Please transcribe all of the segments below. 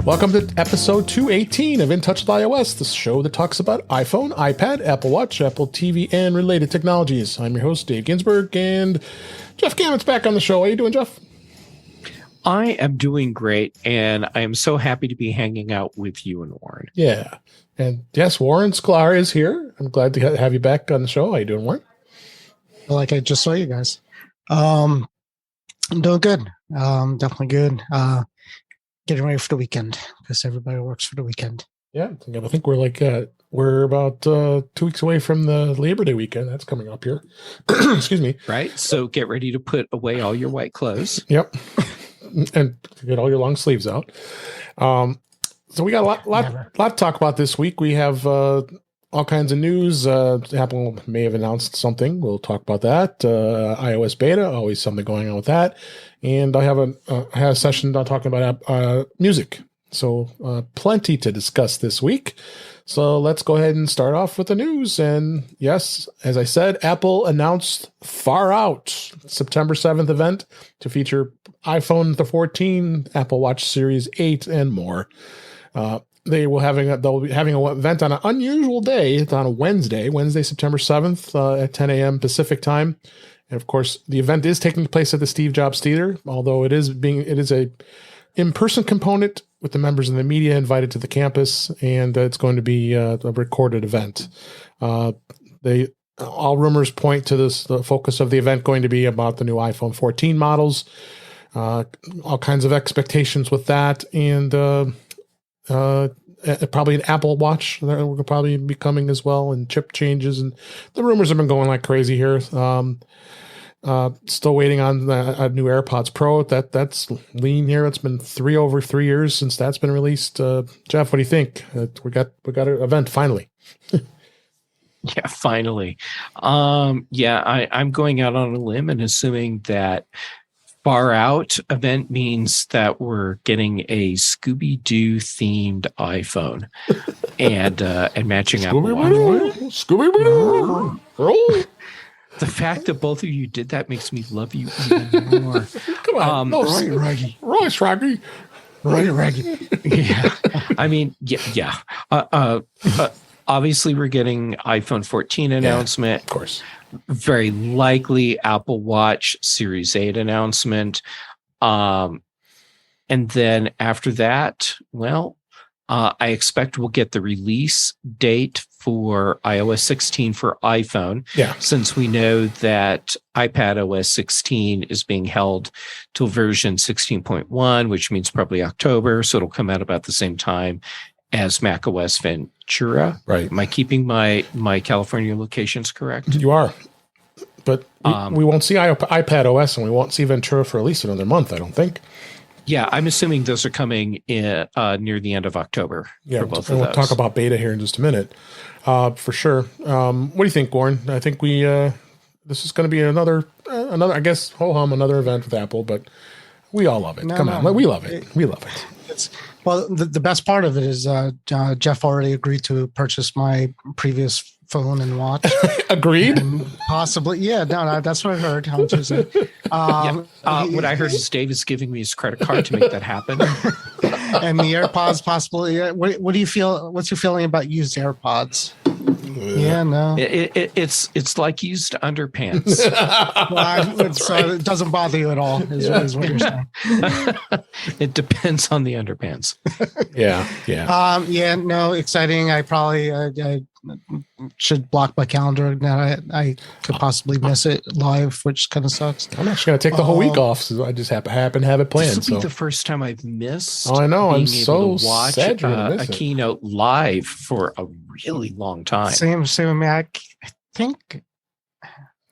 Welcome to episode 218 of In Touch with iOS, the show that talks about iPhone, iPad, Apple Watch, Apple TV, and related technologies. I'm your host, Dave Ginsburg, and Jeff Gamet's back on the show. How you doing, Jeff? I am doing great, and I am so happy to be hanging out with you and Warren. Yeah. And yes, Warren Sklar is here. I'm glad to have you back on the show. How you doing, Warren? Like I just saw you guys. I'm doing good. Definitely good. Getting ready for the weekend because everybody works for the weekend. Yeah, I think we're about 2 weeks away from the Labor Day weekend. That's coming up here. Excuse me. Right. So get ready to put away all your white clothes. Yep. And get all your long sleeves out. So we got a lot to talk about this week. We have all kinds of news. Apple may have announced something. We'll talk about that. iOS beta, always something going on with that. And I have a session talking about music. So plenty to discuss this week. So let's go ahead and start off with the news. And yes, as I said, Apple announced Far Out, September 7th event to feature iPhone 14, Apple Watch Series 8, and more. They'll be having an event on an unusual day. It's on a Wednesday, September 7th at 10 a.m. Pacific time. And of course, the event is taking place at the Steve Jobs Theater, although it is a in-person component with the members of the media invited to the campus, and it's going to be a recorded event. All rumors point to the focus of the event going to be about the new iPhone 14 models, all kinds of expectations with that, and probably an Apple Watch that will probably be coming as well, and chip changes, and the rumors have been going like crazy here. Still waiting on a new AirPods Pro. That's lean here. It's been over 3 years since that's been released. Jeff, what do you think? We got an event finally. Yeah, finally. I'm going out on a limb and assuming that Far Out event means that we're getting a Scooby-Doo themed iPhone and matching Apple Watch. Scooby-Doo. The fact that both of you did that makes me love you even more. Come on, Right, Raggy. Royce Raggy. Right, Raggy. Yeah, I mean, yeah. Obviously, we're getting iPhone 14 announcement. Of course. Very likely Apple Watch Series 8 announcement. And then after that, I expect we'll get the release date for iOS 16 for iPhone. Yeah. Since we know that iPad OS 16 is being held till version 16.1, which means probably October. So it'll come out about the same time as macOS Ventura. Right. Am I keeping my California locations correct? You are. But we won't see iPad OS and we won't see Ventura for at least another month, I don't think. Yeah, I'm assuming those are coming in near the end of October. Yeah, for both and of we'll those. talk about beta here in just a minute, for sure. What do you think, Warren? I think this is going to be another, I guess, another event with Apple, but we all love it. Come on, we love it. We love it. The best part of it is Jeff already agreed to purchase my previous phone and watch. Agreed. And possibly, yeah. No, that's what I heard on Tuesday. What I heard is Dave is giving me his credit card to make that happen. And the AirPods possibly. What do you feel? What's your feeling about used AirPods? Yeah, no. It's like used underpants. It doesn't bother you at all, is what you're saying. It depends on the underpants. Yeah. No, exciting. I probably I should block my calendar that I could possibly miss it live, which kind of sucks. I'm actually going to take the whole week off, so I just happen to have it planned. This will be the first time I've missed. Oh, I know. I'm being so able to watch sad you're gonna a miss it. keynote live for a really long time. Same with me. I think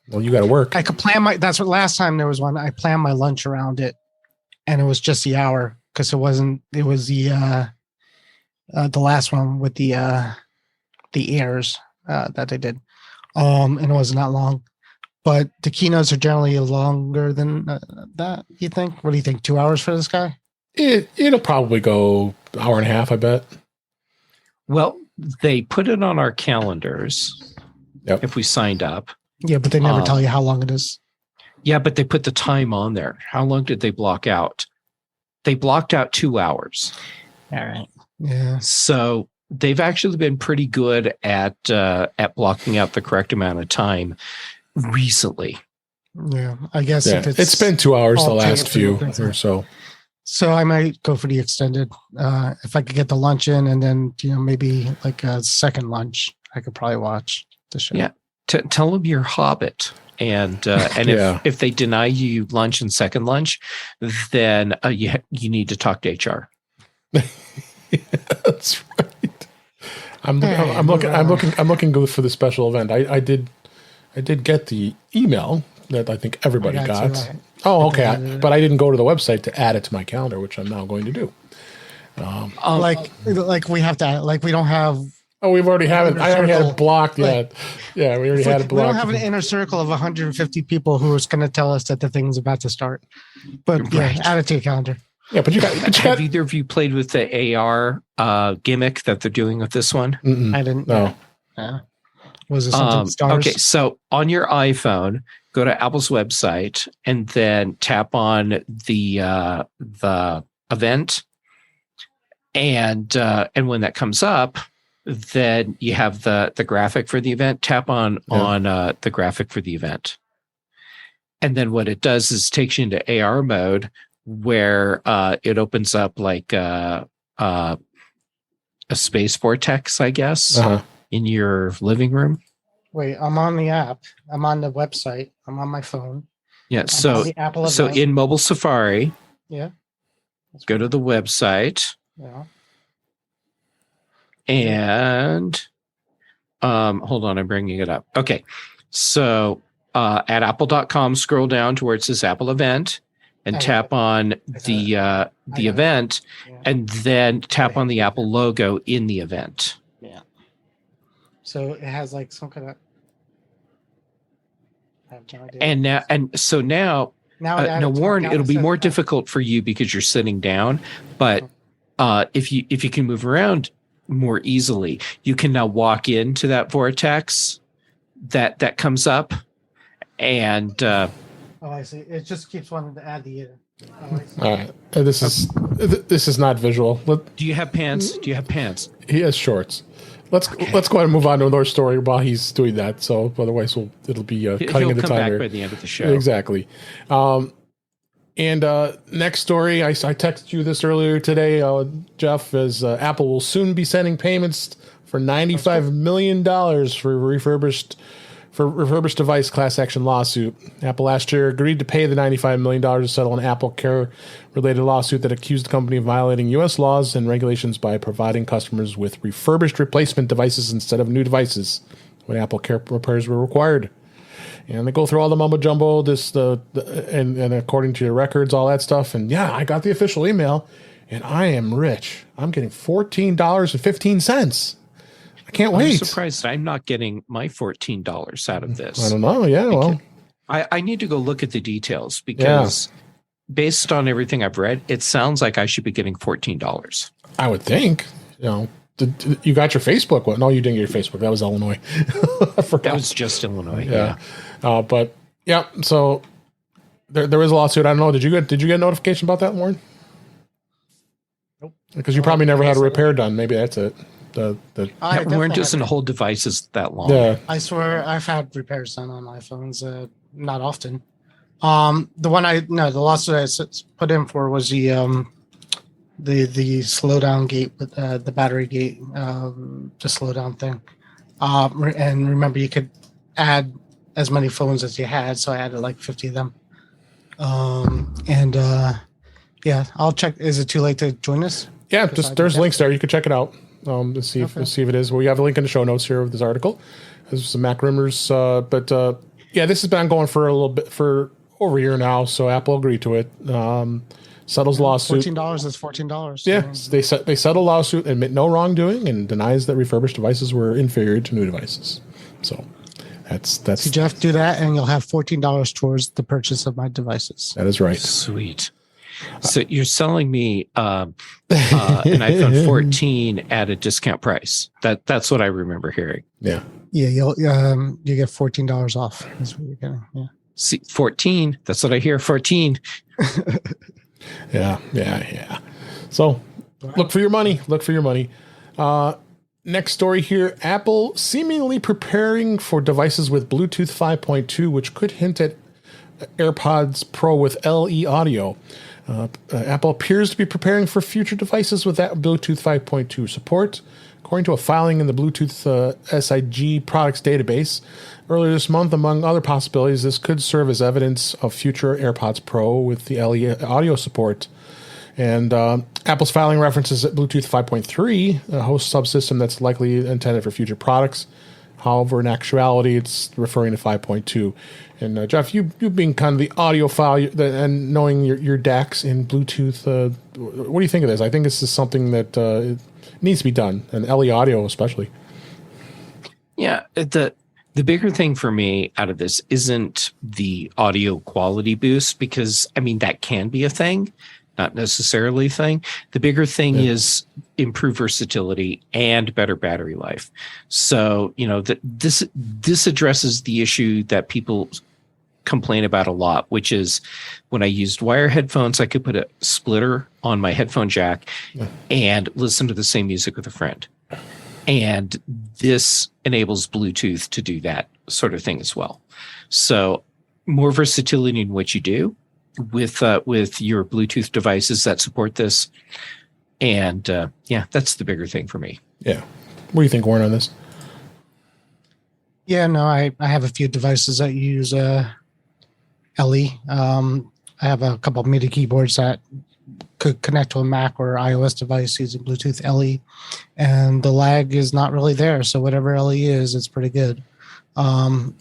Well, you got to work. I could plan that's what last time there was one. I planned my lunch around it, and it was just the hour because it was the last one with the airs that they did. And it wasn't that long. But the keynotes are generally longer than that, you think? What do you think? 2 hours for this guy? It'll probably go an hour and a half, I bet. Well, they put it on our calendars if we signed up. Yeah, but they never tell you how long it is. Yeah, but they put the time on there. How long did they block out? They blocked out 2 hours. All right. Yeah. So they've actually been pretty good at blocking out the correct amount of time recently. Yeah. I guess if it's been 2 hours the all last few things or so. So I might go for the extended. If I could get the lunch in, and then maybe like a second lunch, I could probably watch the show. Yeah, tell them you're Hobbit, and if they deny you lunch and second lunch, then you need to talk to HR. That's right. I'm looking good for the special event. I did get the email that I think everybody got. Right. Oh, okay. But I didn't go to the website to add it to my calendar, which I'm now going to do. Like we have to, like we don't have. Oh, we've already have it. I already had it blocked. Like, yeah, we already had it blocked. We don't have an inner circle of 150 people who is going to tell us that the thing's about to start. But Right. add it to your calendar. Yeah, but you got. Have either of you played with the AR gimmick that they're doing with this one? Mm-mm. I didn't. No. Was it something stars? Okay, so on your iPhone, go to Apple's website and then tap on the event, and when that comes up, then you have the graphic for the event. Tap on the graphic for the event, and then what it does is takes you into AR mode, where it opens up like a space vortex, I guess. In your living room. Wait, I'm on the app. I'm on the website. I'm on my phone. Yeah. So in mobile Safari. Yeah. Go to the website. Yeah. And hold on, I'm bringing it up. Okay. So at apple.com, scroll down to where it says Apple event and tap on the event, and then tap on the Apple logo in the event. Yeah. So it has like some kind of. I have no idea. Now, Warren, it'll be more difficult for you because you're sitting down. But if you can move around more easily, you can now walk into that vortex that comes up, and. Oh, I see. It just keeps wanting to add the. All right. This is not visual. Do you have pants? He has shorts. Let's go ahead and move on to another story while he's doing that. So otherwise, it'll be cutting into time here by the end of the show. Exactly. And next story, I texted you this earlier today, Jeff, is Apple will soon be sending payments for $95 million for refurbished device class action lawsuit. Apple last year agreed to pay the $95 million to settle an Apple Care-related lawsuit that accused the company of violating U.S. laws and regulations by providing customers with refurbished replacement devices instead of new devices when Apple Care repairs were required. And they go through all the mumbo jumbo, and according to your records, all that stuff. And yeah, I got the official email, and I am rich. I'm getting $14.15. I can't wait. I'm surprised I'm not getting my $14 out of this. I don't know. Yeah, well, I need to go look at the details because based on everything I've read, it sounds like I should be getting $14. I would think. You got your Facebook one? No, you didn't get your Facebook. That was Illinois. I forgot. That was just Illinois. Yeah. But yeah, so there is a lawsuit. I don't know. Did you get a notification about that, Warren? Nope. Because you probably never had a repair done. Maybe that's it. Warren doesn't hold devices that long. Yeah. I swear I've had repairs done on iPhones. Not often. The lawsuit I put in for was the slowdown gate with the battery gate, the slowdown thing. And remember, you could add as many phones as you had, so I added like 50 of them. I'll check. Is it too late to join us? Yeah, there's links there. You can check it out. To see if it is. We have a link in the show notes here of this article. There's some Mac rumors, but this has been ongoing for a little bit, for over a year now. So Apple agreed to it. Settles lawsuit. $14 is $14. Yeah, they settle lawsuit, admit no wrongdoing, and denies that refurbished devices were inferior to new devices. So that's. See, Jeff, do that, and you'll have $14 towards the purchase of my devices. That is right. Sweet. So you're selling me an iPhone 14 at a discount price. That's what I remember hearing. Yeah. Yeah, you get $14 off. That's what you're getting. Yeah. See, 14. That's what I hear. 14. Yeah. So Look for your money. Look for your money. Next story here. Apple seemingly preparing for devices with Bluetooth 5.2, which could hint at AirPods Pro with LE audio. Apple appears to be preparing for future devices with that Bluetooth 5.2 support, according to a filing in the Bluetooth SIG products database. Earlier this month, among other possibilities, this could serve as evidence of future AirPods Pro with the LE audio support. And Apple's filing references Bluetooth 5.3, a host subsystem that's likely intended for future products. However, in actuality, it's referring to 5.2. And Jeff, you being kind of the audiophile and knowing your DACs in Bluetooth, what do you think of this? I think this is something that needs to be done, and LE audio especially. Yeah, the bigger thing for me out of this isn't the audio quality boost, because, I mean, that can be a thing, not necessarily a thing. The bigger thing is improved versatility and better battery life. So, this addresses the issue that people complain about a lot, which is when I used wire headphones, I could put a splitter on my headphone jack and listen to the same music with a friend. And this enables Bluetooth to do that sort of thing as well. So more versatility in what you do with your Bluetooth devices that support this. And that's the bigger thing for me. Yeah. What do you think, Warren, on this? Yeah, no, I have a few devices that use LE. I have a couple of MIDI keyboards that could connect to a Mac or iOS device using Bluetooth LE, and the lag is not really there. So whatever LE is, it's pretty good. That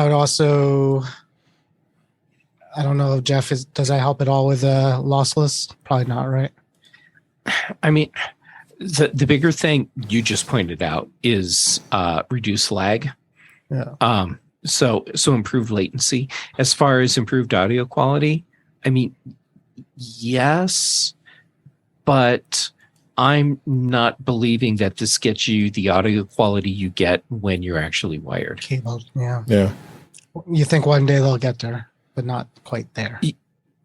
would also, I don't know if Jeff does that help at all with lossless? Probably not, right? I mean, the bigger thing you just pointed out is reduce lag. Yeah. So improved latency. As far as improved audio quality, I mean, yes, but I'm not believing that this gets you the audio quality you get when you're actually wired. Cable, yeah. Yeah. You think one day they'll get there, but not quite there.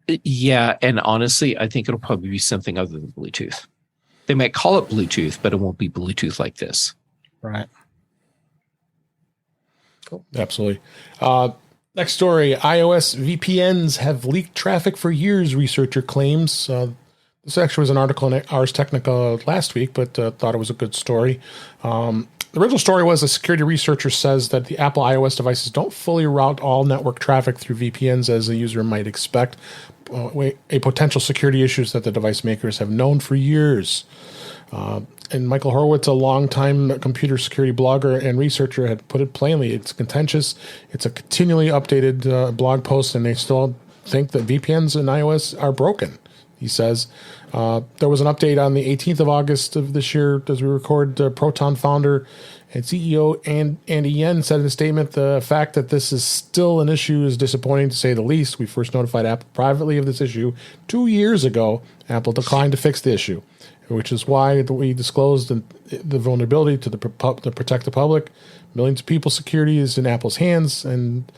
Yeah, and honestly, I think it'll probably be something other than Bluetooth. They might call it Bluetooth, but it won't be Bluetooth like this. Right. Cool. Absolutely. Next story. iOS VPNs have leaked traffic for years, researcher claims. This actually was an article in Ars Technica last week, but thought it was a good story. The original story was a security researcher says that the Apple iOS devices don't fully route all network traffic through VPNs as the user might expect, a potential security issues that the device makers have known for years. And Michael Horowitz, a longtime computer security blogger and researcher, had put it plainly. It's contentious. It's a continually updated blog post, and they still think that VPNs in iOS are broken. He says there was an update on the 18th of August of this year as we record. Proton founder and CEO Andy Yen said in a statement, the fact that this is still an issue is disappointing to say the least. We first notified Apple privately of this issue 2 years ago. Apple declined to fix the issue, which is why we disclosed the vulnerability to protect the public. Millions of people's security is in Apple's hands, and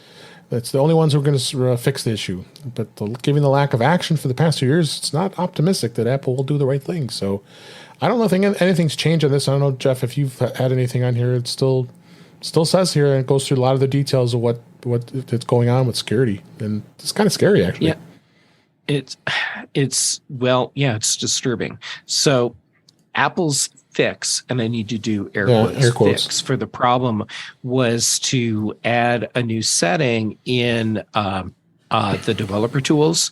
that's the only ones who are going to fix the issue. But given the lack of action for the past 2 years, it's not optimistic that Apple will do the right thing. So I don't know if anything's changed on this. I don't know, Jeff, if you've had anything on here. It still says here, and it goes through a lot of the details of what is going on with security. And it's kind of scary, actually. Yeah. It's disturbing. So Apple's fix, and I need to do air quotes, fix for the problem, was to add a new setting in the developer tools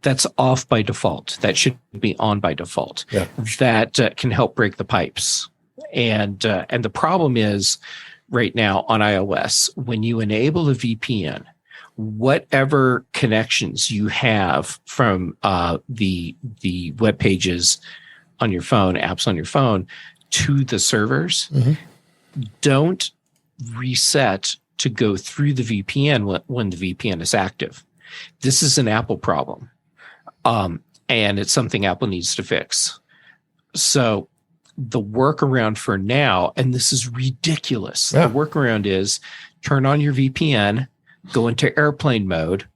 that's off by default. That should be on by default. Yeah. That can help break the pipes. And the problem is right now on iOS, when you enable a VPN, whatever connections you have from the web pages on your phone, apps on your phone, to the servers, don't reset to go through the VPN when the VPN is active. This is an Apple problem, and it's something Apple needs to fix. So the workaround for now, and this is ridiculous, the workaround is turn on your VPN, go into airplane mode,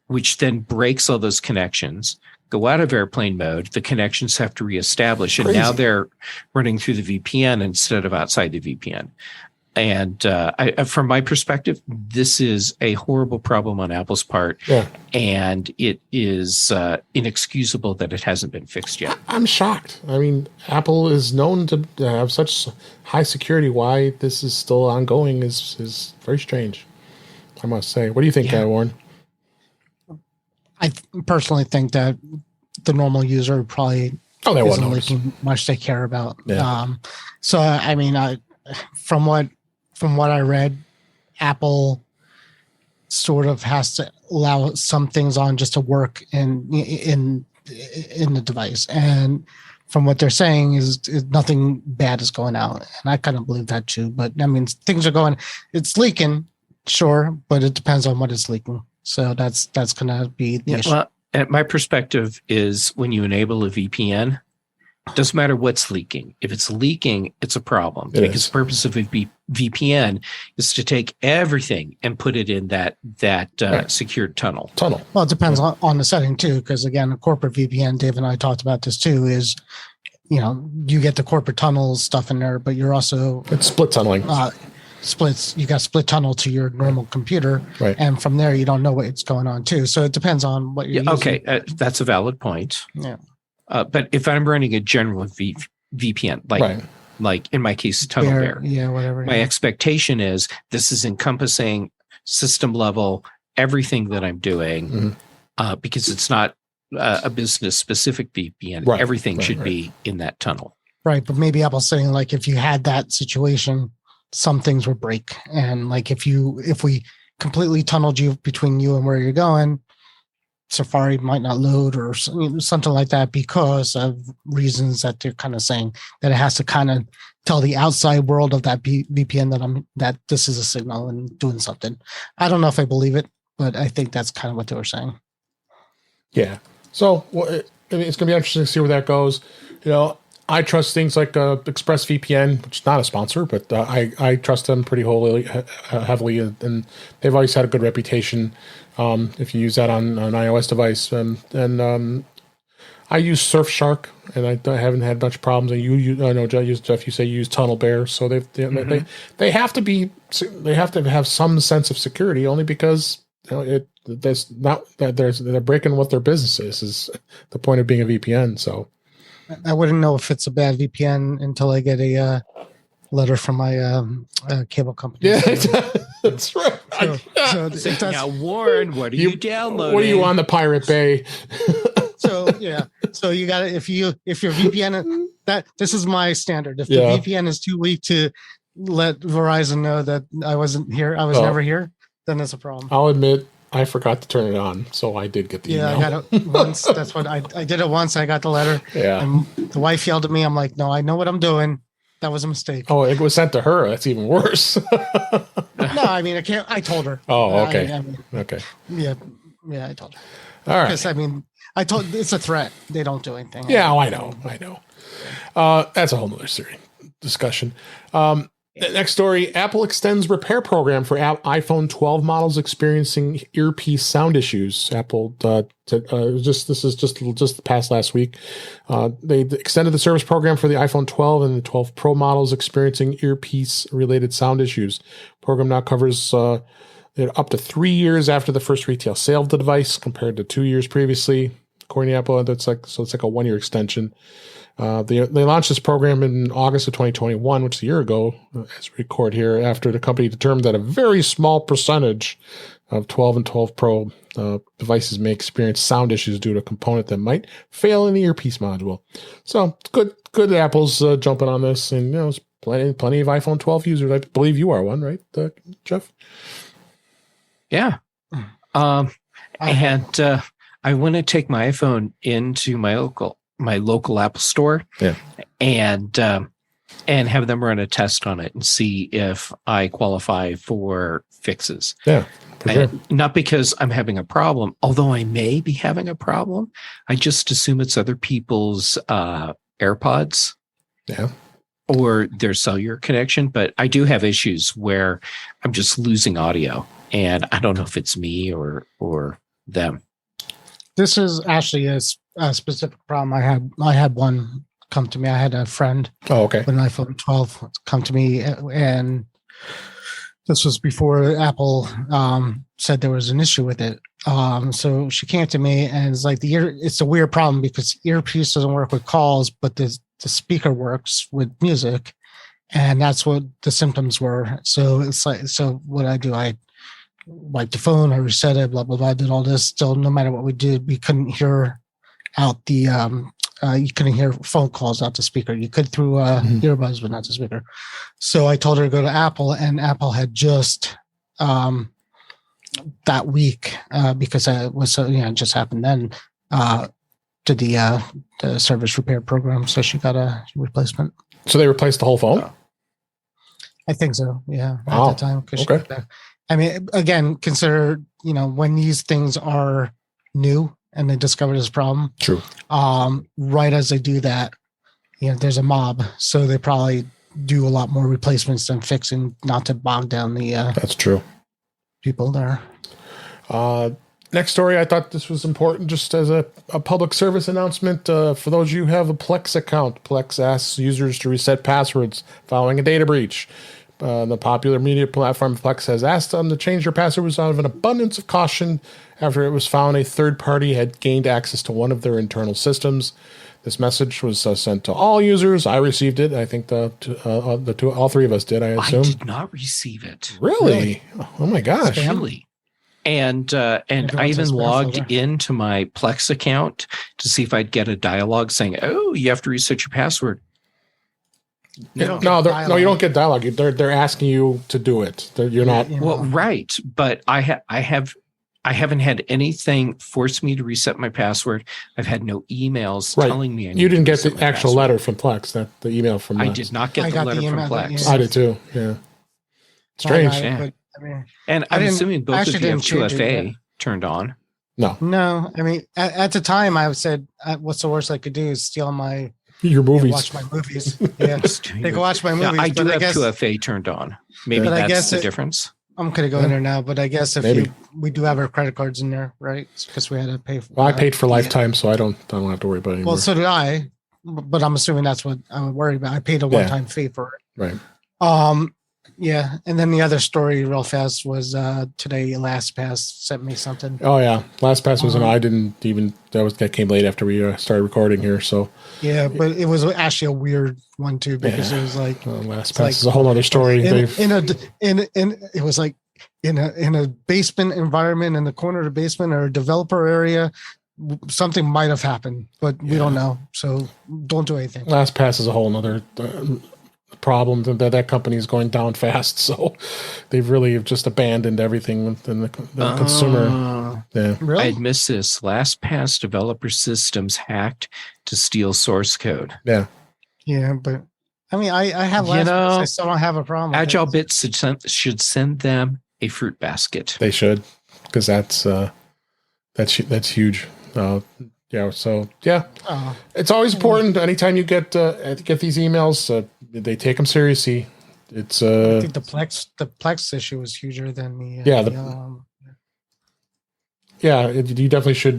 which then breaks all those connections, go out of airplane mode. The connections have to reestablish, and now they're running through the VPN instead of outside the VPN. And from my perspective, this is a horrible problem on Apple's part, and it is inexcusable that it hasn't been fixed yet. I'm shocked. I mean, Apple is known to have such high security. Why this is still ongoing is very strange, I must say. What do you think, Warren? I personally think that the normal user probably isn't leaking much they care about. Yeah. So, I mean, from what I read, Apple sort of has to allow some things on just to work in the device. And from what they're saying is nothing bad is going out. And I kind of believe that too. But I mean, things are going, it's leaking, sure, but it depends on what it's leaking. So that's going to be the issue. Well, my perspective is when you enable a VPN, doesn't matter what's leaking. If it's leaking, it's a problem because the purpose of a VPN is to take everything and put it in that secured tunnel. Well, it depends on the setting too, because again, a corporate VPN, Dave and I talked about this too, is, you get the corporate tunnel stuff in there, but you're also it's split tunneling. Splits. You got split tunnel to your normal computer, right? And from there, you don't know what's going on too. So it depends on what you're using. Okay, that's a valid point. Yeah. But if I'm running a general VPN, like in my case, TunnelBear, whatever. My expectation is this is encompassing system level everything that I'm doing, because it's not a business specific VPN. Right. Everything should be in that tunnel. Right, but maybe Apple's saying like if you had that situation, some things would break, and like if we completely tunneled you between you and where you're going, Safari might not load or something like that because of reasons that they're kind of saying that it has to kind of tell the outside world of that VPN that this is a signal and doing something. I don't know if I believe it, but I think that's kind of what they were saying. Yeah. So it's going to be interesting to see where that goes. I trust things like ExpressVPN, which is not a sponsor, but I trust them pretty heavily, and they've always had a good reputation. If you use that on an iOS device, and I use Surfshark, and I haven't had much problems. And I know Jeff, you say you use TunnelBear, so they have to have some sense of security, only because there's not that they're breaking what their business is the point of being a VPN. So I wouldn't know if it's a bad VPN until I get a letter from my cable company. Yeah, that's right. Now, Warren, what are you downloading? What are you on the Pirate Bay? So you got it. If your VPN, this is my standard. If the VPN is too weak to let Verizon know that I wasn't here, I was never here, then that's a problem. I'll admit, I forgot to turn it on, so I did get the email. I got it once. That's what I did it once. I got the letter. Yeah. And the wife yelled at me. I'm like, no, I know what I'm doing. That was a mistake. Oh, it was sent to her. That's even worse. No, I mean, I told her. Oh, okay. Okay. Yeah, I told her. All right. Because, I mean, it's a threat. They don't do anything. Yeah, I know. That's a whole nother discussion. Next story, Apple extends repair program for iPhone 12 models experiencing earpiece sound issues. Apple this is just past last week. They extended the service program for the iPhone 12 and the 12 Pro models experiencing earpiece related sound issues. Program now covers up to 3 years after the first retail sale of the device, compared to 2 years previously. According to Apple, it's like a 1 year extension. They launched this program in August of 2021, which is a year ago, as we record here, after the company determined that a very small percentage of 12 and 12 Pro devices may experience sound issues due to a component that might fail in the earpiece module. So good Apple's jumping on this, and there's plenty of iPhone 12 users. I believe you are one, right, Jeff? Yeah. And I want to take my iPhone into my local Apple store, and have them run a test on it and see if I qualify for fixes. Yeah. Sure. Not because I'm having a problem, although I may be having a problem. I just assume it's other people's AirPods. Yeah. Or their cellular connection, but I do have issues where I'm just losing audio, and I don't know if it's me or them. This is actually a specific problem I had. I had one come to me. I had a friend Oh, okay. with an iPhone 12 come to me, and this was before Apple said there was an issue with it. So she came to me, and it's like it's a weird problem because earpiece doesn't work with calls, but the speaker works with music, and that's what the symptoms were. So it's like, so what I do, I wiped the phone, I reset it, blah blah blah, did all this. Still, no matter what we did, we couldn't hear out the you couldn't hear phone calls out the speaker. You could through earbuds, but not the speaker. So I told her to go to Apple, and Apple had just that week because it was it just happened then. Did the service repair program, so she got a replacement. So they replaced the whole phone? I think so. Yeah, wow. At the time. Okay. I mean, again, consider when these things are new and they discover this problem. True. Right as they do that, there's a mob, so they probably do a lot more replacements than fixing, not to bog down the. That's true. People there. Next story, I thought this was important just as a public service announcement. For those of you who have a Plex account, Plex asks users to reset passwords following a data breach. The popular media platform Plex has asked them to change their passwords out of an abundance of caution after it was found a third party had gained access to one of their internal systems. This message was sent to all users. I received it. I think all three of us did, I assume. I did not receive it. Really? Oh my gosh. Really? And I even logged into my Plex account to see if I'd get a dialogue saying, "Oh, you have to reset your password." No, you don't get dialogue. They're asking you to do it. You're not. Well, right, but I haven't had anything force me to reset my password. I've had no emails telling me. You didn't get the actual letter from Plex. The email from. I did not get the letter from Plex. I did too. Yeah. Strange. Yeah. And I'm assuming both of you have 2FA turned on. No. I mean, at the time, I said, "What's the worst I could do is steal your movies, watch my movies." Yeah, they can watch my movies. Yeah, I do have 2FA turned on. Maybe that's the difference. I'm gonna go in there now, but I guess we do have our credit cards in there, right? Because we had to pay. Well, I paid for lifetime, so I don't have to worry about it anymore. Well, so did I, but I'm assuming that's what I'm worried about. I paid a one-time fee for it. Right. Yeah, and then the other story, real fast, was today. LastPass sent me something. Oh yeah, LastPass was I didn't even that came late after we started recording here. So yeah, but it was actually a weird one too because it was like LastPass is a whole other story. It was like in a basement environment in the corner of the basement or a developer area. Something might have happened, but we don't know. So don't do anything. LastPass is a whole other. Problem that company is going down fast, so they've really just abandoned everything within the consumer. Yeah, really? I'd missed this. LastPass developer systems hacked to steal source code. Yeah, but I mean, I have LastPass. I still don't have a problem. Agile Bits should send them a fruit basket. They should, because that's huge. It's always important. Anytime you get these emails, they take them seriously. It's I think the Plex issue is huger than the you definitely should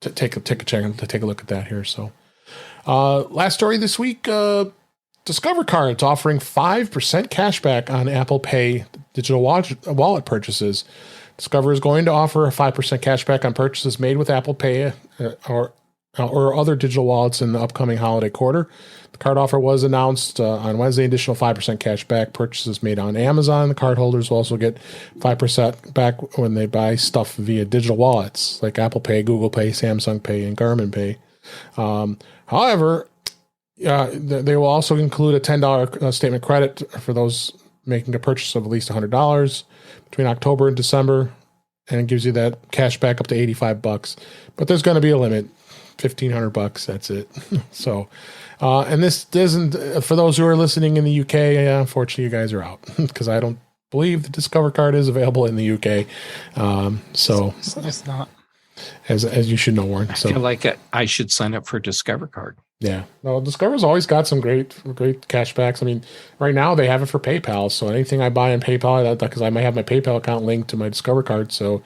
take a look at that here. So, last story this week: Discover Card's offering 5% cashback on Apple Pay digital wallet purchases. Discover is going to offer a 5% cashback on purchases made with Apple Pay or other digital wallets in the upcoming holiday quarter. The card offer was announced on Wednesday. Additional 5% cashback purchases made on Amazon. The cardholders will also get 5% back when they buy stuff via digital wallets like Apple Pay, Google Pay, Samsung Pay, and Garmin Pay. However, they will also include a $10 statement credit for those making a purchase of at least $100 between October and December, and it gives you that cash back up to $85. But there's going to be a limit, $1,500. That's it. So, and this isn't for those who are listening in the UK. Unfortunately, you guys are out because I don't believe the Discover card is available in the UK. So it's not, as you should know, Warren. So I feel like I should sign up for a Discover card. Yeah. Well, Discover's always got some great cashbacks. I mean, right now they have it for PayPal. So anything I buy in PayPal, because I might have my PayPal account linked to my Discover card. So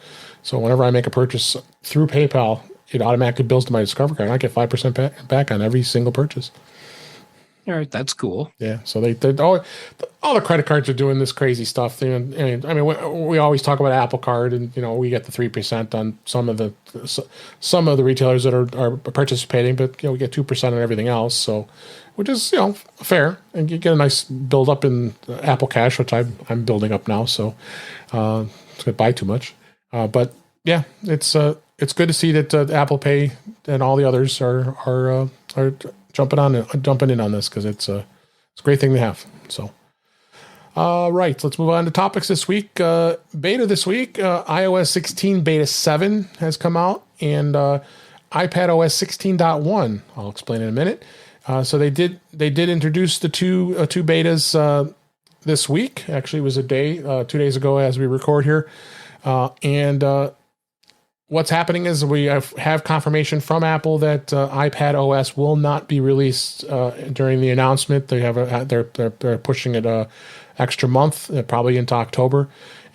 whenever I make a purchase through PayPal, it automatically bills to my Discover card. I get 5% back on every single purchase. All right, that's cool. Yeah, so they all the credit cards are doing this crazy stuff. And I mean, we always talk about Apple Card, and we get the 3% on some of the retailers that are participating, but we get 2% on everything else. So, which is fair, and you get a nice build up in Apple Cash, which I'm building up now. So, it's gonna buy too much, but yeah, it's good to see that Apple Pay and all the others are jumping in on this, because it's a great thing to have. So, right, let's move on to topics this week. Beta this week, iOS 16 Beta 7 has come out, and iPad OS 16.1. I'll explain in a minute. So they did introduce the two betas this week. Actually, it was 2 days ago as we record here, and what's happening is we have confirmation from Apple that iPad OS will not be released during the announcement. They're pushing it extra month, probably into October,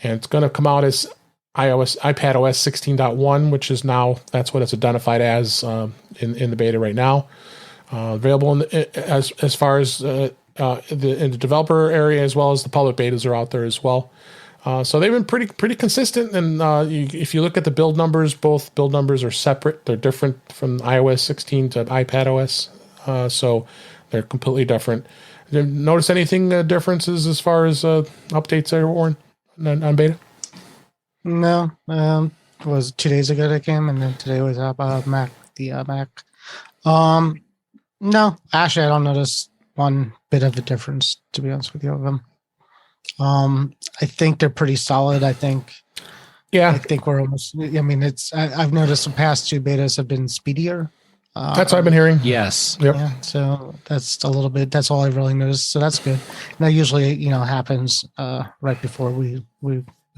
and it's going to come out as iPad OS 16.1, which is now, that's what it's identified as in the beta right now. Available as far as in the developer area, as well as the public betas are out there as well. So they've been pretty consistent, and if you look at the build numbers, both build numbers are separate. They're different from iOS 16 to iPad OS, so they're completely different. Did you notice anything differences as far as updates there, Warren, on beta? No, it was 2 days ago that came, and then today was Mac. No, actually, I don't notice one bit of a difference, to be honest with you, of them. I think they're pretty solid. I think we're almost. I mean, I've noticed the past two betas have been speedier. That's what I've been hearing. Yes. Yep. Yeah. So that's a little bit. That's all I've really noticed. So that's good. And that usually, happens right before we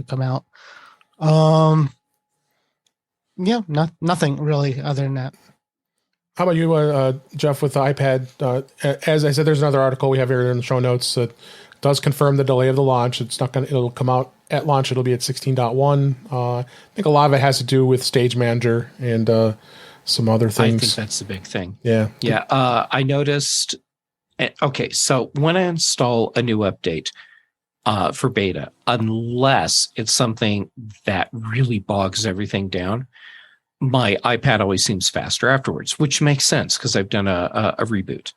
come out. Yeah. Nothing really other than that. How about you, Jeff, with the iPad? As I said, there's another article we have here in the show notes that does confirm the delay of the launch. It'll come out at launch. It'll be at 16.1. I think a lot of it has to do with Stage Manager and some other things. I think that's the big thing. Yeah. Yeah. I noticed. Okay. So when I install a new update for beta, unless it's something that really bogs everything down, my iPad always seems faster afterwards, which makes sense because I've done a reboot.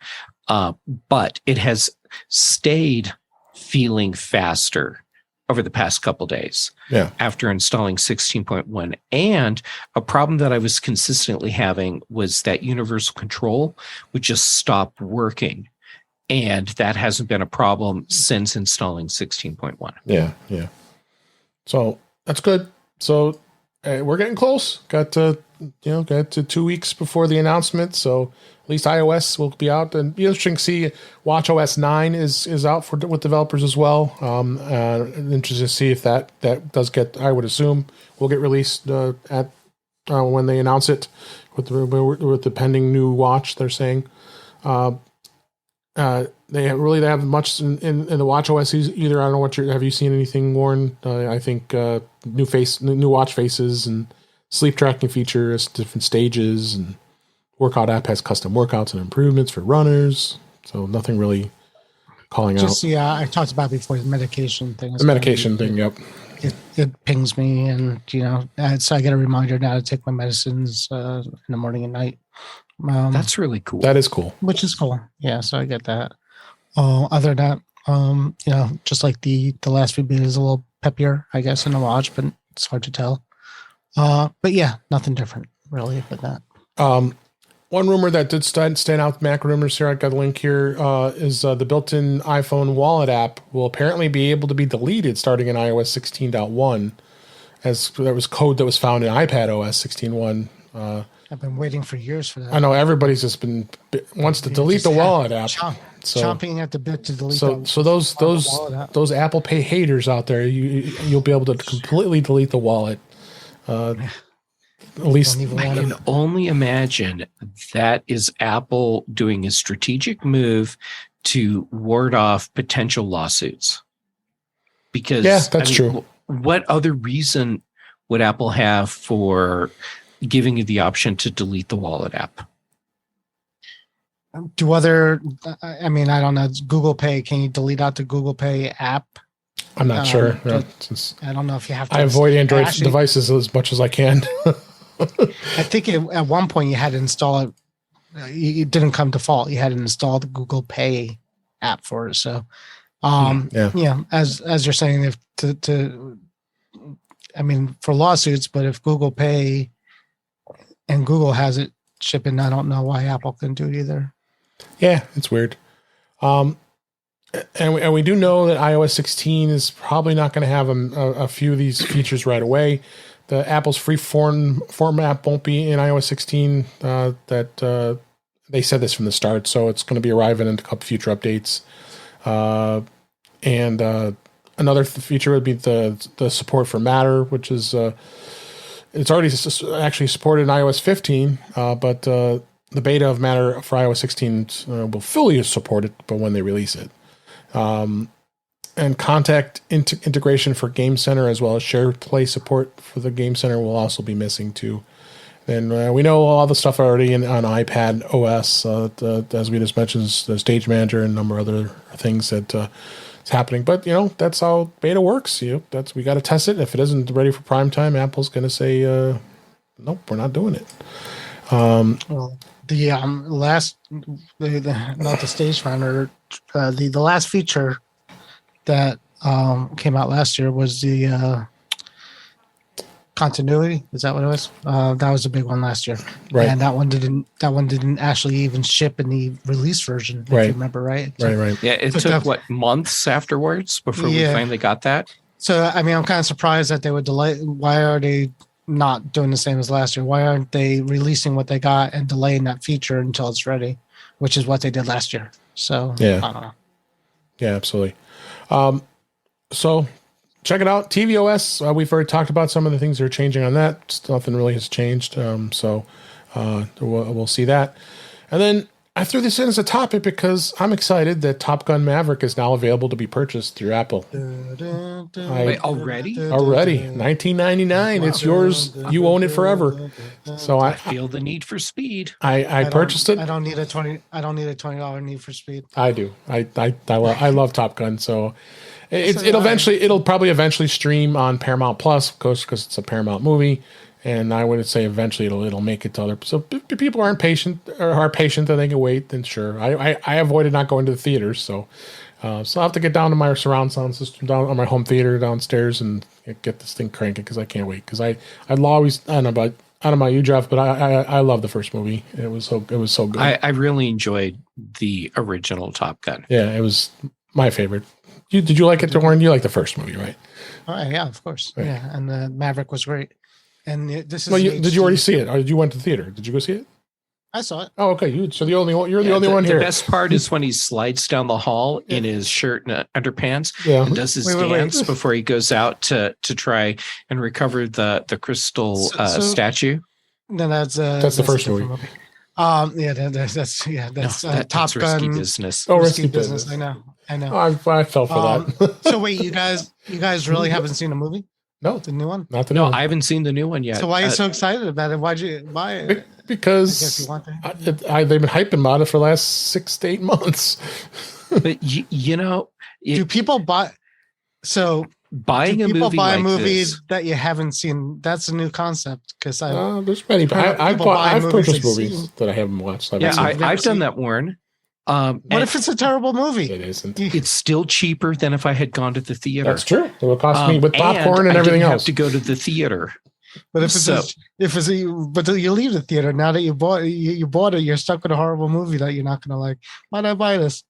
But it has stayed feeling faster over the past couple days after installing 16.1. And a problem that I was consistently having was that universal control would just stop working. And that hasn't been a problem since installing 16.1. Yeah. So that's good. So we're getting close. Got to 2 weeks before the announcement. So at least iOS will be out, and be interesting to see. watchOS 9 is out with developers as well. Interested to see if that does get. I would assume will get released at when they announce it with the pending new watch. They're saying they have much in the watchOS either. I don't know have you seen anything, Warren? I think new watch faces and sleep tracking features, different stages, and workout app has custom workouts and improvements for runners. So nothing really calling out. I talked about before the medication thing. The medication thing, yep. It pings me, and so I get a reminder now to take my medicines in the morning and night. That's really cool. That is cool. Which is cool. Yeah, so I get that. Other than that, just like the last few betas, a little peppier, I guess, in the watch, but it's hard to tell. But yeah, nothing different really with that. One rumor that did stand out, Mac rumors here, I got a link here, is the built-in iPhone wallet app will apparently be able to be deleted starting in iOS 16.1, as there was code that was found in iPad OS 16.1. I've been waiting for years for that. I know everybody's just wants to delete the wallet app. Chomping at the bit to delete. So those Apple Pay haters out there, you'll be able to completely delete the wallet. At least Don't even I want can to. only imagine that is Apple doing a strategic move to ward off potential lawsuits. Because Yeah, that's true. What other reason would Apple have for giving you the option to delete the wallet app? Do other? I mean, I don't know. It's Google Pay. Can you delete out the Google Pay app? I'm not sure. No, I don't know if you have to. I avoid Android actually, devices as much as I can. I think at one point you had to install it. It didn't come default. You had to install the Google Pay app for it. So, yeah, as you're saying, if I mean, for lawsuits, but if Google Pay and Google has it shipping, I don't know why Apple couldn't do it either. Yeah, it's weird. And we do know that iOS 16 is probably not going to have a few of these features right away. The Apple's free form app won't be in iOS 16. They said this from the start, so it's going to be arriving in a couple future updates. And another feature would be the support for Matter, which is it's already actually supported in iOS 15, but the beta of Matter for iOS 16 will fully support it, but when they release it. And contact integration for Game Center as well as SharePlay support for the Game Center will also be missing too. And we know all the stuff already on iPad OS, as we just mentioned, the Stage Manager and a number of other things that is happening. But that's how beta works. We got to test it. If it isn't ready for prime time, Apple's going to say, nope, we're not doing it. Well, the last, not the Stage Manager, the last feature that came out last year was the continuity. Is that what it was? That was a big one last year, right? And that one didn't actually even ship in the release version. If you remember, right? Right. Yeah, it took months afterwards before we finally got that. So I mean, I'm kind of surprised that they would delay. Why are they not doing the same as last year? Why aren't they releasing what they got and delaying that feature until it's ready, which is what they did last year? So yeah, I don't know. Yeah, absolutely. So check it out. tvOS. We've already talked about some of the things that are changing on that. Nothing really has changed. So we'll see that. And then I threw this in as a topic because I'm excited that Top Gun Maverick is now available to be purchased through Apple. Wait, already? Already. $19.99. It's yours. You own it forever. So I feel the need for speed. I purchased it. I don't need a $20 Need for Speed. I do. I love Top Gun. So it'll probably eventually stream on Paramount Plus, of course, because it's a Paramount movie. And I would say eventually it'll make it to other. So if people aren't patient or are patient that they can wait, then sure. I avoided not going to the theaters, so I'll have to get down to my surround sound system down on my home theater downstairs and get this thing cranking because I can't wait. Because I'd always, I don't know about you, Jeff, but I love the first movie. It was so good. I really enjoyed the original Top Gun. Yeah, it was my favorite. Did you like it, Warren? You like the first movie, right? Oh yeah, of course. Right. Yeah, and the Maverick was great. And this is. Well, did you already see it? Or did you went to the theater? Did you go see it? I saw it. Oh, okay. You're the only one here. The best part is when he slides down the hall in his shirt and underpants and does his dance before he goes out to try and recover the crystal statue. No, that's the first movie. That's Top Gun risky business. Oh, risky business. I know. Oh, I fell for that. So wait, you guys really haven't seen the movie? No, the new one. Not the new one. I haven't seen the new one yet. So why are you so excited about it? Why'd you buy it? Because I guess you want to. they've been hyping about it for the last 6 to 8 months. But do people buy? So buying do a people movie buy like movies this, that you haven't seen? That's a new concept because there's many. I've purchased movies that I haven't watched. I've done that, Warren. What if it's a terrible movie? It isn't. It's still cheaper than if I had gone to the theater. That's true. It will cost me with popcorn and everything else. Have to go to the theater. But but you leave the theater now that you bought it, you're stuck with a horrible movie that you're not going to like. Why'd I buy this?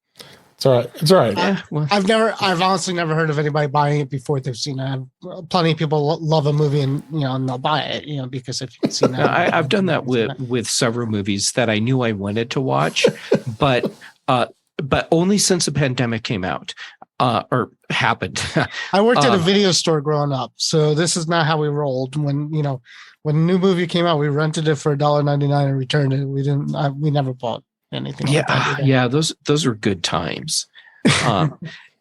It's all right. It's all right. I've honestly never heard of anybody buying it before they've seen it. Plenty of people love a movie and they'll buy it, because if you've seen that. I've done that with several movies that I knew I wanted to watch, but only since the pandemic came out. or happened. I worked at a video store growing up, so this is not how we rolled. When when a new movie came out, we rented it for $1.99 and returned it. We didn't. We never bought anything. Yeah, like that either. yeah. Those are good times.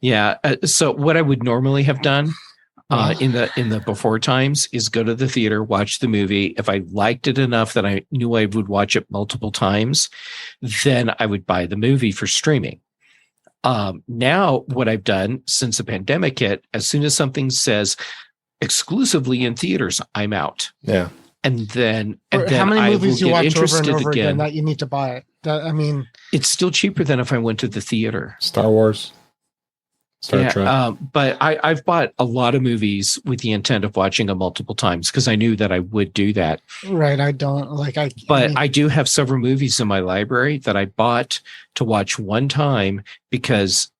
Yeah. So what I would normally have done in the before times is go to the theater, watch the movie. If I liked it enough that I knew I would watch it multiple times, then I would buy the movie for streaming. Now what I've done since the pandemic hit, as soon as something says exclusively in theaters, I'm out. Yeah. And then how many movies you watch over and over again again that you need to buy it? I mean, it's still cheaper than if I went to the theater. Star Wars, Star Trek. But I've bought a lot of movies with the intent of watching them multiple times because I knew that I would do that. Right. I don't like I do have several movies in my library that I bought to watch one time because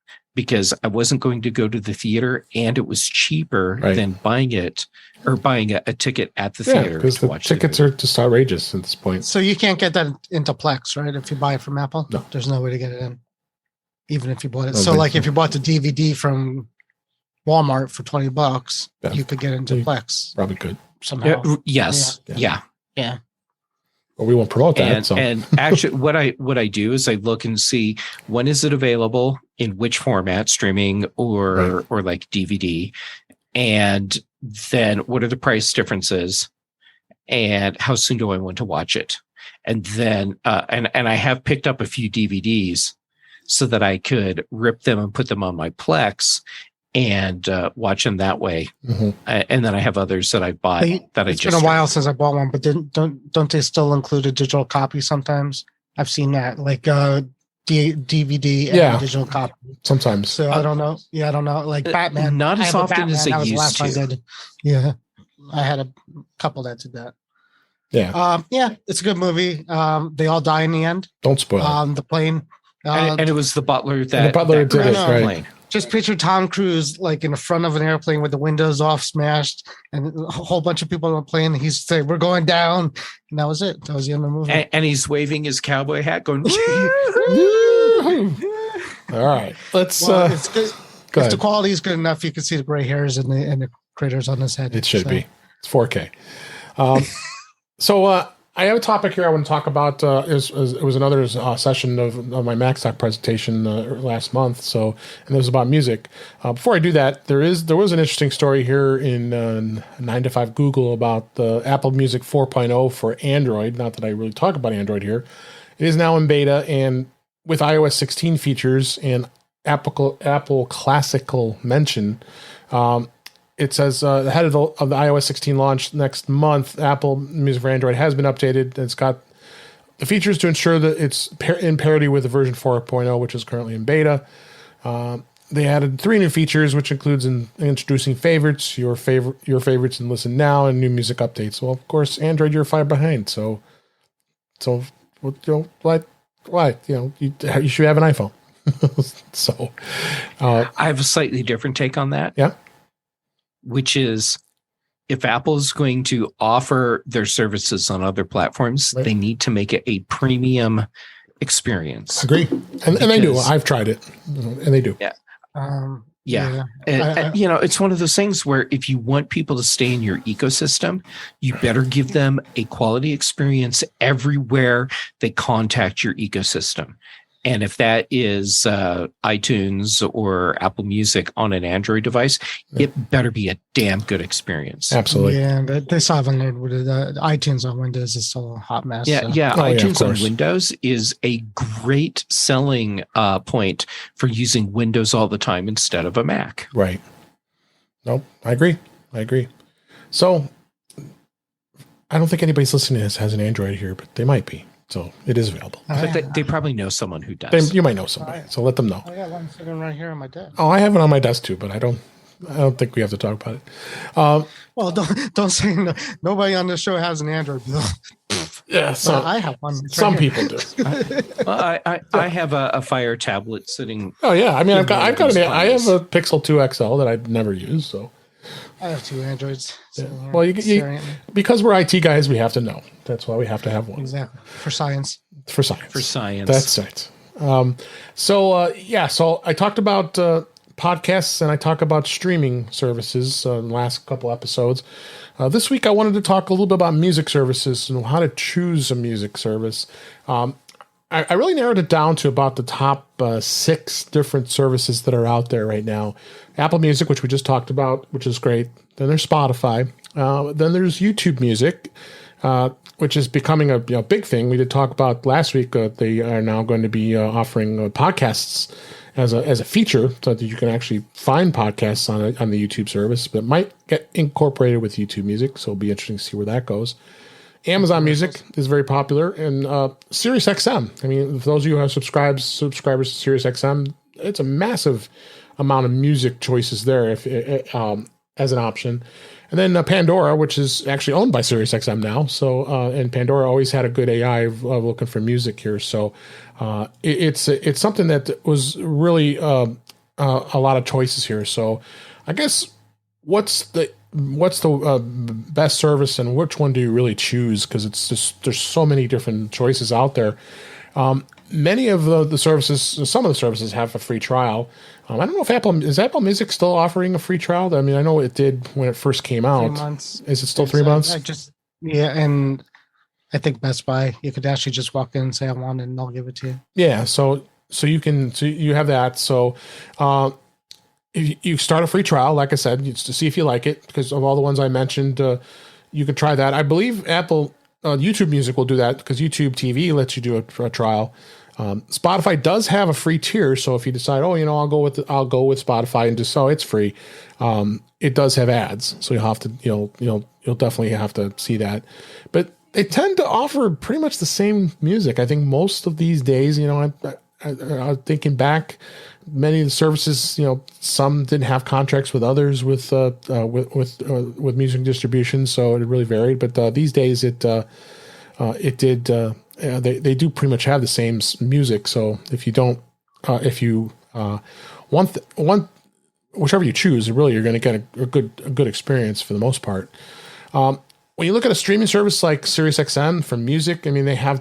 I wasn't going to go to the theater and it was cheaper than buying it or buying a ticket at the theater. Because the tickets are just outrageous at this point. So you can't get that into Plex, right? If you buy it from Apple, no, there's no way to get it in, even if you bought it. So like if you bought the DVD from Walmart for $20, you could get into Plex. Probably could somehow. Yes. Yeah. Well, we won't promote that. And actually, what I do is I look and see when is it available in which format, streaming or like DVD, and then what are the price differences, and how soon do I want to watch it, and then and I have picked up a few DVDs so that I could rip them and put them on my Plex and watch them that way. Mm-hmm. And then I have others that I bought that it's been a while since I bought one, but don't they still include a digital copy sometimes? I've seen that, like DVD and digital copy sometimes. So I don't know. Yeah, I don't know. Like Batman, not as often as they used to. Yeah, I had a couple that did that. Yeah. Yeah, it's a good movie. They all die in the end. Don't spoil it. The plane. And it was the butler that did it, right? Just picture Tom Cruise like in the front of an airplane with the windows off, smashed, and a whole bunch of people on the plane. And he's saying, "We're going down," and that was it. That was the end of the movie. And he's waving his cowboy hat, going. All right, let's. It's good. If the quality is good enough, you can see the gray hairs and the critters on his head. It should be. It's 4K. So I have a topic here I want to talk about. It was another session of my MacStock presentation last month. And it was about music. Before I do that, there was an interesting story here in 9 to 5 Google about the Apple Music 4.0 for Android. Not that I really talk about Android here. It is now in beta and with iOS 16 features and Apple Classical mention. It says ahead of the iOS 16 launch next month, Apple Music for Android has been updated. It's got the features to ensure that it's in parity with the version 4.0, which is currently in beta. They added 3 new features, which includes introducing favorites, your favorites, and listen now, and new music updates. Well, of course, Android, you're 5 behind. So why? You should have an iPhone. So I have a slightly different take on that. Yeah. Which is, if Apple is going to offer their services on other platforms, they need to make it a premium experience. Agree. And they do. I've tried it, and they do. Yeah. Yeah. And, it's one of those things where if you want people to stay in your ecosystem, you better give them a quality experience everywhere they contact your ecosystem. And if that is iTunes or Apple Music on an Android device, it better be a damn good experience. Absolutely. Yeah, but they still haven't learned with iTunes on Windows is still a hot mess. Yeah, so. iTunes on Windows is a great selling point for using Windows all the time instead of a Mac. Right. Nope, I agree. So I don't think anybody's listening to this has an Android here, but they might be. So it is available. But they probably know someone who does. You might know somebody, so let them know. I got one sitting right here on my desk. Oh, I have it on my desk too, but I don't think we have to talk about it. Well, don't say nobody on this show has an Android. Yeah, so I have one. Some people do. I have a Fire tablet sitting. Oh yeah, I mean I have a Pixel 2 XL that I've never used, so. I have 2 Androids. Yeah. Well, because we're IT guys, we have to know. That's why we have to have one. Exactly. For science. That's it. So I talked about podcasts and I talk about streaming services in the last couple episodes. This week, I wanted to talk a little bit about music services and how to choose a music service. I really narrowed it down to about the top 6 different services that are out there right now. Apple Music, which we just talked about, which is great. Then there's Spotify. Then there's YouTube Music, which is becoming a big thing. We did talk about last week. They are now going to be offering podcasts as a feature, so that you can actually find podcasts on the YouTube service. But it might get incorporated with YouTube Music, so it'll be interesting to see where that goes. Amazon Music is very popular, and SiriusXM. I mean, for those of you who have subscribers to SiriusXM, it's a massive amount of music choices there as an option. And then Pandora, which is actually owned by SiriusXM now. So, and Pandora always had a good AI of looking for music here. So, it's something that was really a lot of choices here. So, I guess what's the best service and which one do you really choose? Because it's just there's so many different choices out there. Many of the services, some of the services have a free trial. I don't know if Apple Music still offering a free trial? I mean, I know it did when it first came out. 3 months. Is it still 3 months? And I think Best Buy, you could actually just walk in and say I want it, and they'll give it to you. Yeah, so you have that. So if you start a free trial, like I said, to see if you like it, because of all the ones I mentioned, you can try that. I believe Apple YouTube Music will do that because YouTube TV lets you do a trial. Spotify does have a free tier, so if you decide, I'll go with Spotify and just it's free. It does have ads, so you'll have to you'll definitely have to see that. But they tend to offer pretty much the same music. I think most of these days, I'm thinking back, many of the services, some didn't have contracts with others with music distribution, so it really varied. But these days, they do pretty much have the same music. So if you want whichever you choose, really you're going to get a good experience for the most part. When you look at a streaming service like SiriusXM for music, I mean, they have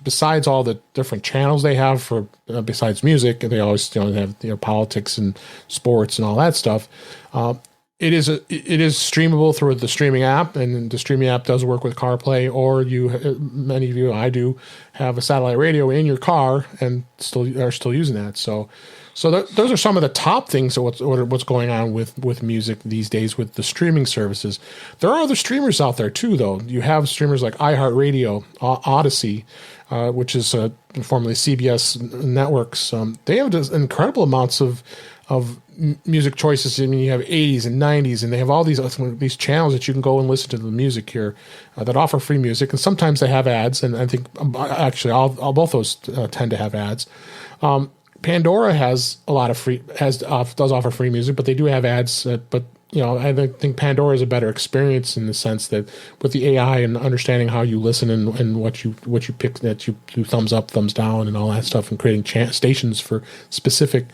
besides all the different channels they have for besides music, they always have politics and sports and all that stuff. It is streamable through the streaming app, and the streaming app does work with CarPlay. Or many of you, I do, have a satellite radio in your car and are still using that. So those are some of the top things of what's going on with music these days with the streaming services. There are other streamers out there too, though. You have streamers like iHeartRadio, Odyssey, which is formerly CBS Networks. They have just incredible amounts of music choices. I mean, you have 80s and 90s, and they have all these channels that you can go and listen to the music here that offer free music. And sometimes they have ads, and I think actually all both those tend to have ads. Pandora has a lot of does offer free music, but they do have ads. But I think Pandora is a better experience in the sense that with the AI and understanding how you listen and what you pick, that you do thumbs up, thumbs down, and all that stuff, and creating stations for specific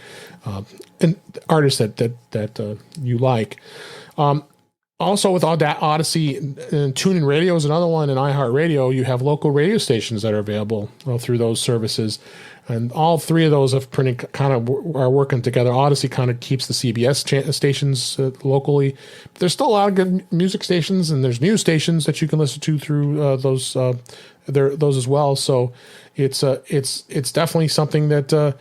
and artists that you like. Also, with Odyssey and TuneIn Radio is another one, and iHeartRadio, you have local radio stations that are available through those services. And all three of those are working together. Odyssey kind of keeps the CBS stations locally. But there's still a lot of good music stations, and there's news stations that you can listen to through those as well. So it's definitely something that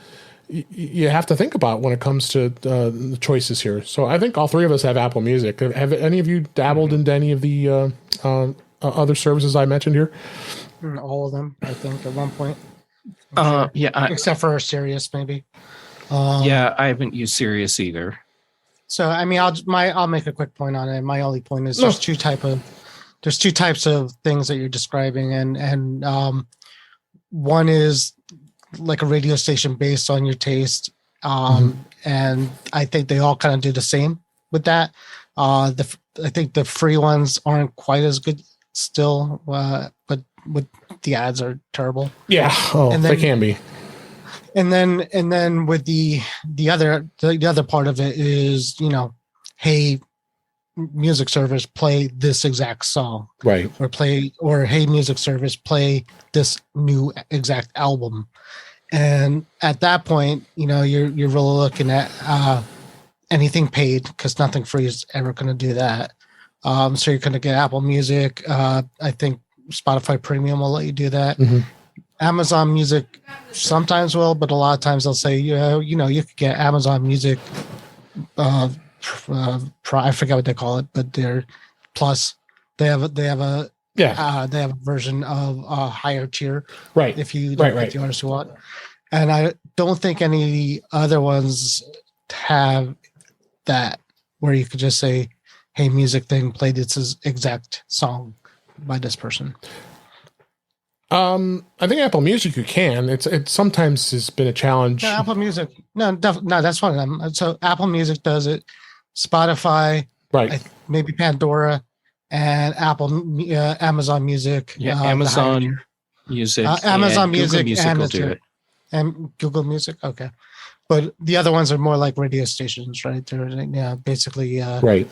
you have to think about when it comes to the choices here. So I think all three of us have Apple Music. Have any of you dabbled into any of the other services I mentioned here? All of them, I think, at one point. Except for Sirius, maybe. I haven't used Sirius either. So I mean, I'll make a quick point on it. My only point is there's two types of things that you're describing, and one is like a radio station based on your taste, and I think they all kind of do the same with that. I think the free ones aren't quite as good still, but with the ads are terrible. Yeah, they can be. And then with the other part of it is, hey, music service, play this exact song, right? Or hey, music service, play this new exact album. And at that point, you're really looking at anything paid because nothing free is ever going to do that. So you're going to get Apple Music. I think Spotify Premium will let you do that. Mhm. Amazon Music sometimes will, but a lot of times they'll say, you could get Amazon Music. I forget what they call it, but they're plus. They have a they have a version of a higher tier, right? If you don't get the artist you want, and I don't think any of the other ones have that where you could just say, "Hey, music thing, play this exact song by this person." I think Apple Music you can. It sometimes has been a challenge. No, Apple Music. No, that's one of them. So Apple Music does it. Spotify, right? Maybe Pandora, and Amazon Music. Yeah, Amazon Music. Amazon Music, Music and will do it. And Google Music. Okay, but the other ones are more like radio stations, right? They're basically right.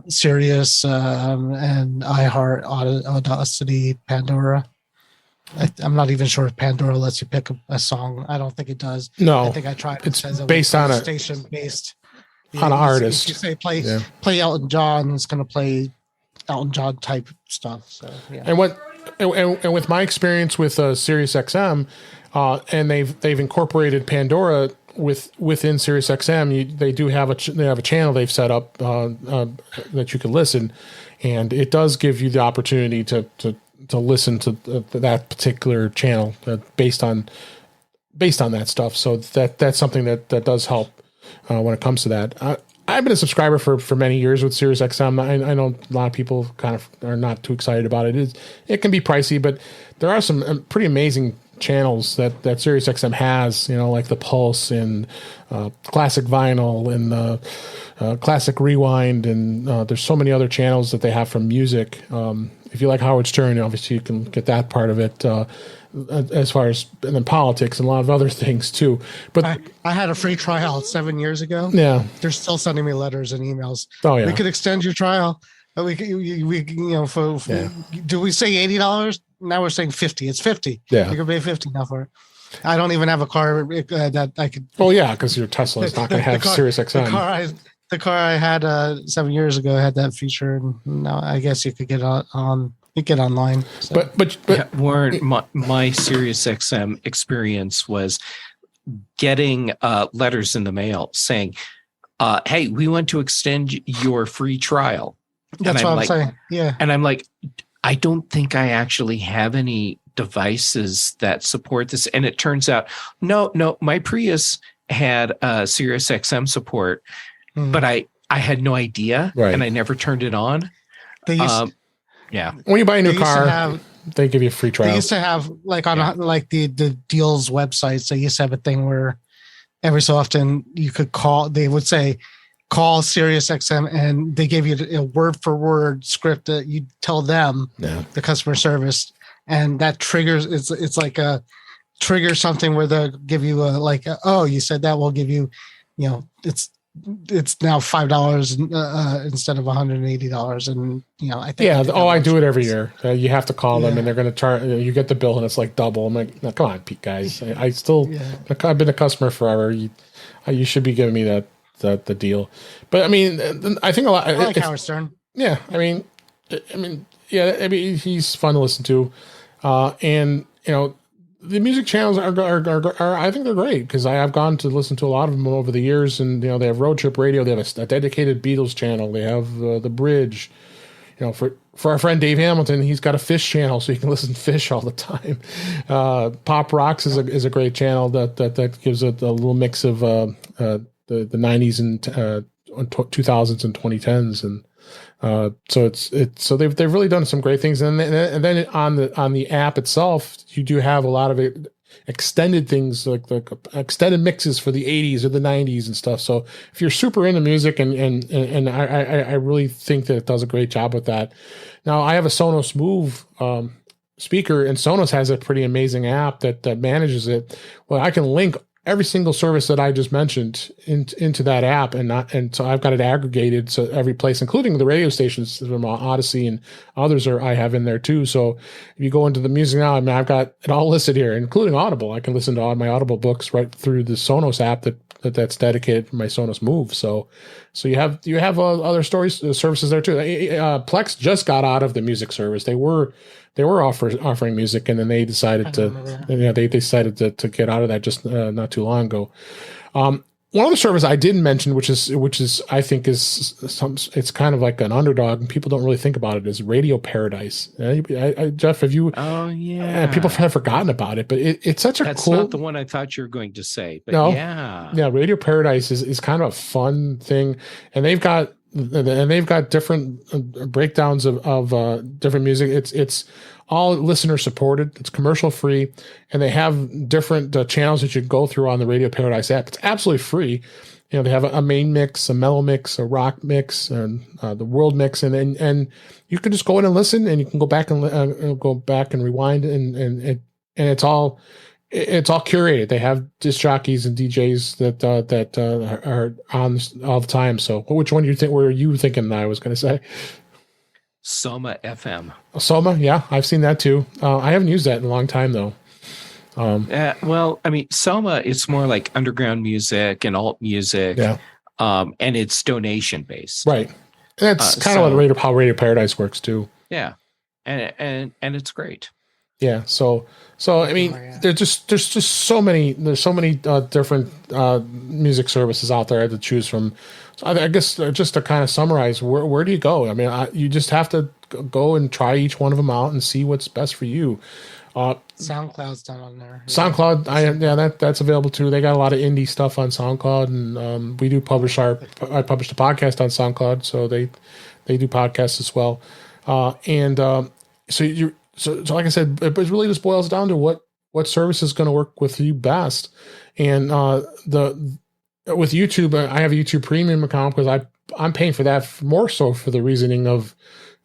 Sirius and iHeart, Audacity, Pandora. I'm not even sure if Pandora lets you pick a song. I don't think it does. No, I think I tried. It's based on a station based on an artist. If you say play Elton John, it's going to play Elton John type stuff. So yeah. And with my experience with SiriusXM, and they've incorporated Pandora within SiriusXM. They do have a channel they've set up that you can listen, and it does give you the opportunity to listen to that particular channel based on that stuff. So that's something that does help when it comes to that. I've been a subscriber for many years with SiriusXM. I know a lot of people kind of are not too excited about it. It can be pricey, but there are some pretty amazing channels that SiriusXM has, like the Pulse and Classic Vinyl and Classic Rewind, and there's so many other channels that they have from music. If you like Howard Stern, obviously you can get that part of it, as far as, and then politics and a lot of other things too. But I had a free trial 7 years ago. Yeah, they're still sending me letters and emails. Oh yeah, we could extend your trial. But we do we say $80? Now we're saying $50. It's $50. Yeah, you can pay $50 now for it. I don't even have a car that I could. Oh yeah, because your Tesla is not going to have SiriusXM. The car I had 7 years ago had that feature, and now I guess you could get on. You get online. So. But yeah, Warren, my SiriusXM experience was getting letters in the mail saying, "Hey, we want to extend your free trial." That's what I'm saying. Yeah, and I'm like, I don't think I actually have any devices that support this. And it turns out, no, my Prius had SiriusXM support. But I had no idea, and I never turned it on. Yeah. When you buy a new car, they give you a free trial. They used to have the deals websites. They used to have a thing where every so often you could call. They would say, "Call SiriusXM," and they gave you a word for word script that you tell them the customer service, and that triggers. It's like a trigger something where they'll give you you said that, we'll give you, it's now $5 instead of $180, and I think I do it every year. You have to call them, and they're going to charge. You get the bill, and it's like double. I'm like, no, come on, Pete, guys. I've been a customer forever. You should be giving me the deal. But I mean, I think a lot. I like Howard Stern. Yeah, I mean, he's fun to listen to, and the music channels are I think they're great, because I have gone to listen to a lot of them over the years, and they have Road Trip Radio, they have a dedicated Beatles channel, they have the Bridge, for our friend Dave Hamilton, he's got a Fish channel, so you can listen to Fish all the time. Pop Rocks is a great channel that gives a little mix of the 90s and 2000s and 2010s, and so they've really done some great things, and then on the app itself, you do have a lot of extended things, like extended mixes for the 80s or the 90s and stuff. So if you're super into music, and I really think that it does a great job with that. Now I have a Sonos Move speaker, and Sonos has a pretty amazing app that manages it. Well, I can link every single service that I just mentioned into that app, and so I've got it aggregated so every place, including the radio stations from Odyssey and others I have in there too. So if you go into the music now, I mean, I've got it all listed here, including Audible. I can listen to all my Audible books right through the Sonos app that's dedicated for my Sonos Move. So you have other services there too. Plex just got out of the music service. They were offering music, and then they decided they decided to get out of that just not too long ago. One other service I didn't mention, which is I think it's kind of like an underdog, and people don't really think about it, is Radio Paradise. Jeff, have you? Oh yeah. People have forgotten about it, but it's such a That's cool. not the one I thought you were going to say, but No. yeah. Radio Paradise is kind of a fun thing, and they've got different breakdowns of different music. It's all listener supported. It's commercial free, and they have different channels that you can go through on the Radio Paradise app. It's absolutely free. You know, they have a main mix, a mellow mix, a rock mix, and the world mix, and you can just go in and listen, and you can go back and rewind, and it's all curated. They have disc jockeys and DJs that are on all the time. So, which one were you thinking I was going to say? Soma FM. Soma, yeah, I've seen that too. I haven't used that in a long time though. Well, I mean, Soma, it's more like underground music and alt music, and it's donation based, right? And that's kind of how Radio Paradise works too. Yeah, and it's great. Yeah, so I mean, there's just so many different music services out there to choose from. So I guess just to kind of summarize, where do you go? I mean, you just have to go and try each one of them out and see what's best for you. SoundCloud's done on there. SoundCloud, that's available too. They got a lot of indie stuff on SoundCloud, and we do publish I published a podcast on SoundCloud, so they do podcasts as well. So like I said, it really just boils down to what service is going to work with you best. And with YouTube, I have a YouTube Premium account because I'm paying for that more so for the reasoning of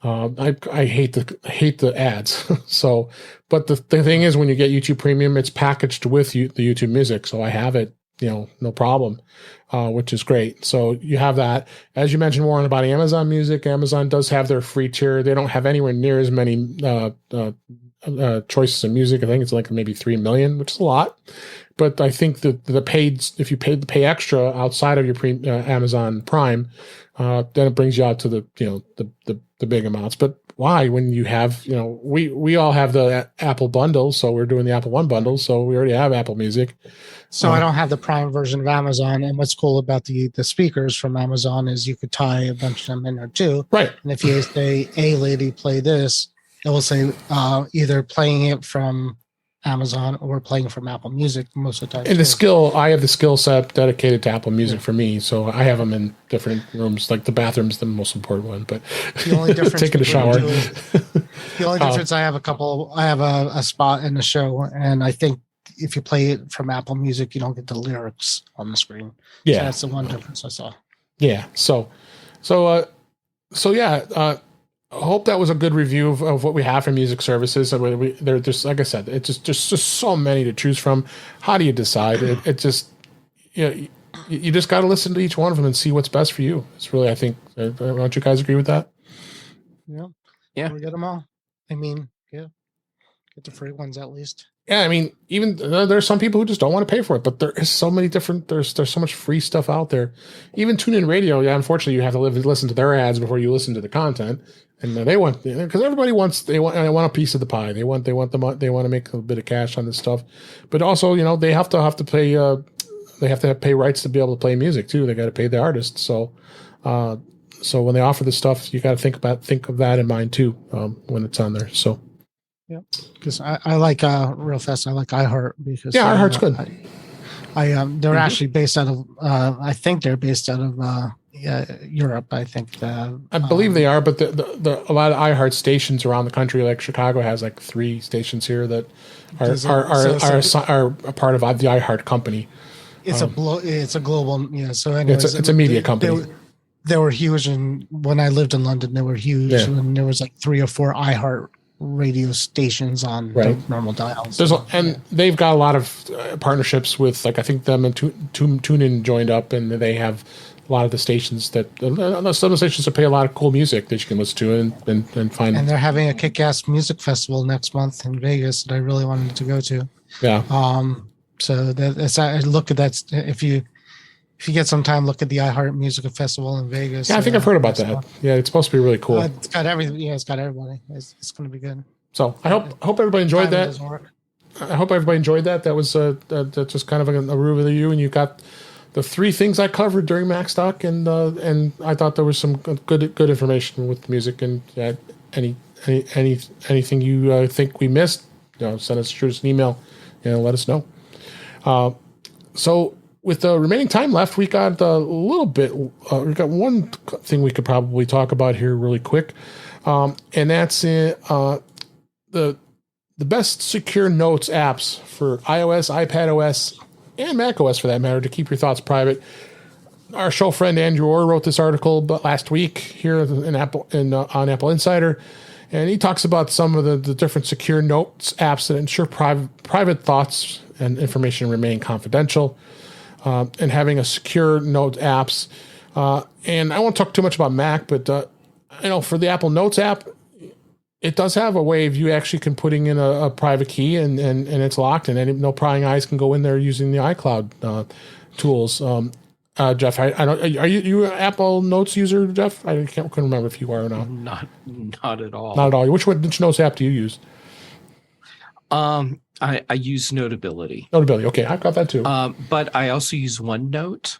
I hate the ads. So, but the thing is, when you get YouTube Premium, it's packaged with the YouTube Music, so I have it, no problem, which is great. So you have that. As you mentioned, Warren, about Amazon Music. Amazon does have their free tier. They don't have anywhere near as many choices of music. I think it's like maybe 3 million, which is a lot. But I think that if you pay extra outside of your Amazon Prime, then it brings you out to the big amounts. But why? When you have, we all have the Apple bundle, so we're doing the Apple One bundle, so we already have Apple Music. So I don't have the Prime version of Amazon. And what's cool about the speakers from Amazon is you could tie a bunch of them in there too. Right. And if you say, "Hey, lady, play this," it will say either playing it from Amazon or playing from Apple Music most of the time. And I have the skill set dedicated to Apple Music for me, so I have them in different rooms. Like the bathroom's the most important one, but the only difference taking a shower. The only difference, I have a spot in the show, and I think if you play it from Apple Music, you don't get the lyrics on the screen. Yeah, so that's the one difference I saw. Yeah. So yeah. I hope that was a good review of what we have for music services. They're just, like I said, it's just so many to choose from. How do you decide? It just, you just got to listen to each one of them and see what's best for you. It's really, I think, don't you guys agree with that? Yeah. We get them all. I mean, yeah, get the free ones at least. Yeah, I mean, even there's some people who just don't want to pay for it, but there is so many different. There's so much free stuff out there. Even TuneIn Radio, unfortunately, you have to listen to their ads before you listen to the content, and they want, because everybody wants they want a piece of the pie. They want to make a bit of cash on this stuff, but also they have to pay. They have to pay rights to be able to play music too. They got to pay the artists. So when they offer this stuff, you got to think of that in mind too when it's on there. So. Yeah, because I like real fast. I like iHeart because iHeart's good. They're actually based out of. I think they're based out of Europe. I think. I believe they are, but a lot of iHeart stations around the country, like Chicago, has like 3 stations here that are a part of the iHeart company. It's a global. Yeah. So anyways, it's a media company. They were huge, and when I lived in London, they were huge, and there was like 3 or 4 iHeart radio stations on the normal dials. They've got a lot of partnerships with, like, I think them and TuneIn joined up, and they have a lot of the stations some of the stations that play a lot of cool music that you can listen to and find. And they're having a kick-ass music festival next month in Vegas that I really wanted to go to. Yeah. So look at that. If you get some time, look at the iHeart Music Festival in Vegas. Yeah, I think I've heard about that. Yeah, it's supposed to be really cool. It's got everything. Yeah, it's got everybody. It's going to be good. So I hope everybody enjoyed that. I hope everybody enjoyed that. That was just kind of a review, and you got the 3 things I covered during MacStock, and I thought there was some good information with the music. And anything you think we missed, shoot us an email and let us know. So with the remaining time left, we got a little bit. We got one thing we could probably talk about here really quick, and that's the best secure notes apps for iOS, iPadOS, and macOS for that matter, to keep your thoughts private. Our show friend Andrew Orr wrote this article last week here on Apple Insider, and he talks about some of the different secure notes apps that ensure private thoughts and information remain confidential, and having a secure note apps. And I won't talk too much about Mac, but for the Apple Notes app, it does have a way of you actually can putting in a private key and it's locked, and no prying eyes can go in there using the iCloud tools. Jeff, I don't. Are you an Apple Notes user, Jeff? I couldn't remember if you are or not. Not at all. Not at all. Which Notes app do you use? I use Notability. Notability. Okay, I've got that too. But I also use OneNote.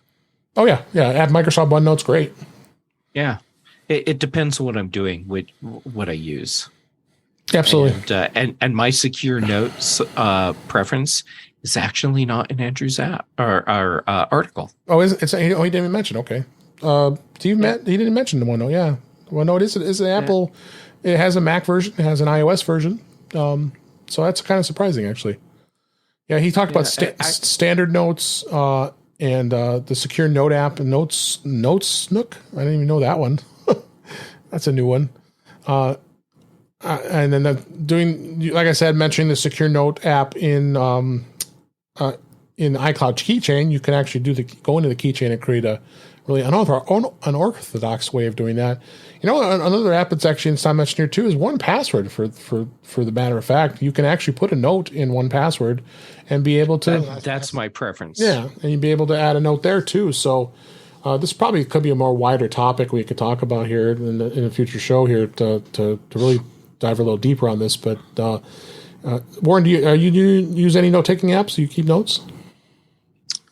Oh yeah. Add Microsoft OneNote's great. Yeah. It depends on what I'm doing, what I use. Absolutely. And my secure notes preference is actually not in Andrew's app or article. Oh, he didn't even mention. Okay. He didn't mention the OneNote. Yeah, OneNote is an Apple. It has a Mac version. It has an iOS version. So that's kind of surprising, actually. Yeah, he talked about standard notes and the secure note app, Notes Nook. I didn't even know that one. That's a new one. And then like I said, mentioning the secure note app in iCloud Keychain, you can actually go into the keychain and create a really unorthodox way of doing that. Another app that's actually not mentioned here too is 1Password. For the matter of fact, you can actually put a note in 1Password and be able to. That's my preference. Yeah, and you'd be able to add a note there too. So this probably could be a more wider topic we could talk about here in a future show here to really dive a little deeper on this. But Warren, do you use any note taking apps? Do you keep notes?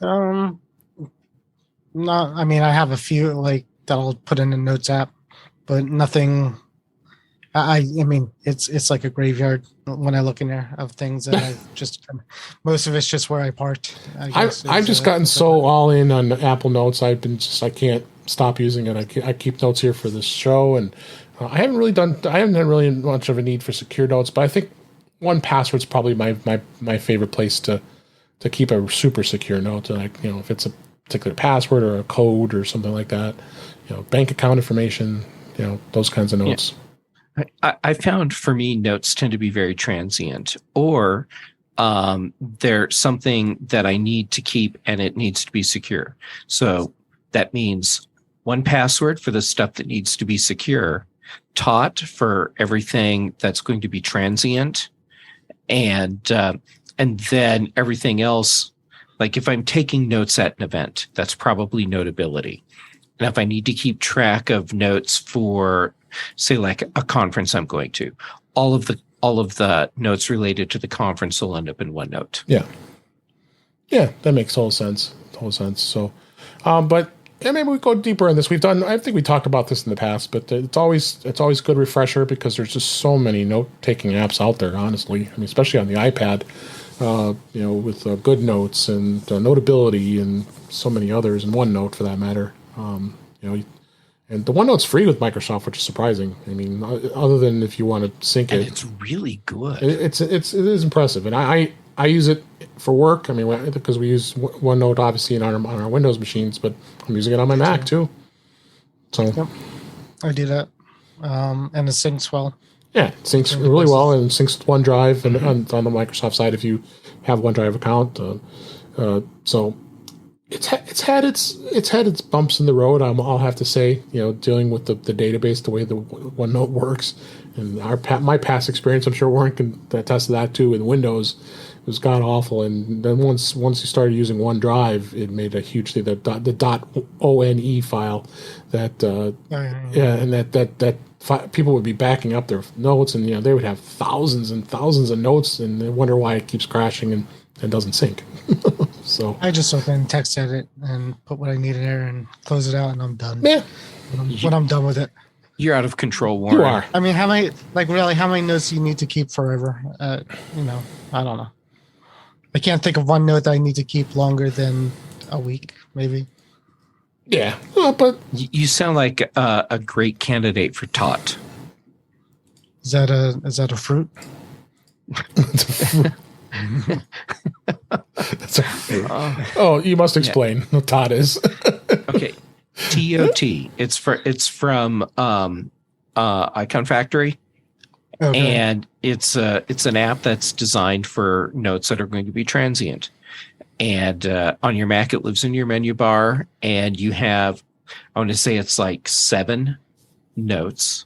No, I mean, I have a few that I'll put in a notes app, but nothing. I mean, it's like a graveyard when I look in there of things that I just. Most of it's just where I parked. I've just gotten so all in on Apple Notes. I can't stop using it. I keep notes here for this show, and I haven't had really much of a need for secure notes, but I think 1Password's probably my favorite place to keep a super secure note. If it's a particular password or a code or something like that, bank account information, those kinds of notes. Yeah. I found for me, notes tend to be very transient, or they're something that I need to keep and it needs to be secure. So that means 1Password for the stuff that needs to be secure, Tot for everything that's going to be transient, and then everything else. Like if I'm taking notes at an event, that's probably Notability. And if I need to keep track of notes for, say, like a conference I'm going to, all of the notes related to the conference will end up in OneNote. Yeah, that makes total sense. So, but maybe we go deeper on this. I think we talked about this in the past, but it's always a good refresher because there's just so many note taking apps out there. Honestly, I mean, especially on the iPad. With GoodNotes and Notability and so many others, and OneNote for that matter. And the OneNote's free with Microsoft, which is surprising. I mean, other than if you want to sync it, it's really good. It is impressive, and I use it for work. I mean, because we use OneNote obviously on our Windows machines, but I'm using it on my Mac too. So yep. I do that, and it syncs well. Yeah, it syncs really well, and syncs with OneDrive and on the Microsoft side if you have OneDrive account. So it's had its bumps in the road. I'll have to say, dealing with the database, the way the OneNote works, and my past experience, I'm sure Warren can attest to that too. With Windows, it was god awful, and then once you started using OneDrive, it made a huge thing. The .one file that and that people would be backing up their notes, and they would have thousands and thousands of notes, and they wonder why it keeps crashing and doesn't sync. So I just open text edit and put what I need in there and close it out, and I'm done. Yeah, when I'm done with it. You're out of control, Warren. You are. I mean, how many notes do you need to keep forever? I don't know. I can't think of one note that I need to keep longer than a week, maybe. Yeah, but You sound like a great candidate for tot. Is that a fruit? You must explain what Todd is. Okay, TOT. It's from Icon Factory, Okay. and it's an app that's designed for notes that are going to be transient. And on your Mac, it lives in your menu bar, and you have, I want to say it's like 7 notes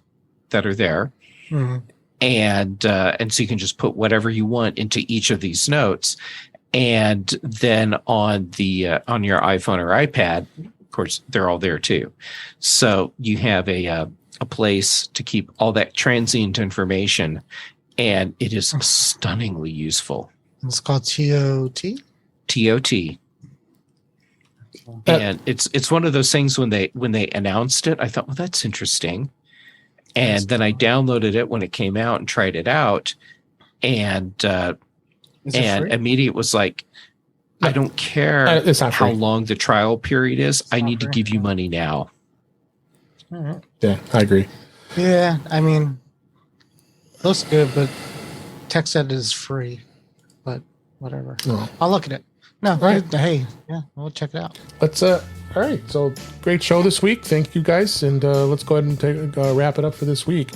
that are there. Mm-hmm. And so you can just put whatever you want into each of these notes. And then on your iPhone or iPad, of course, they're all there too. So you have a place to keep all that transient information, and it is stunningly useful. It's called TOT. TOT. And it's one of those things when they announced it, I thought, well, that's interesting. And then I downloaded it when it came out and tried it out, and immediate was like, I don't care it's not how free. long the trial period is. I need free. to give you money now. All right. Yeah, I agree. Yeah, I mean, looks good, but text edit is free. But whatever. No. I'll look at it. No, right. Hey, yeah, we'll check it out. Let's all right. So great show this week. Thank you guys, and let's go ahead and wrap it up for this week.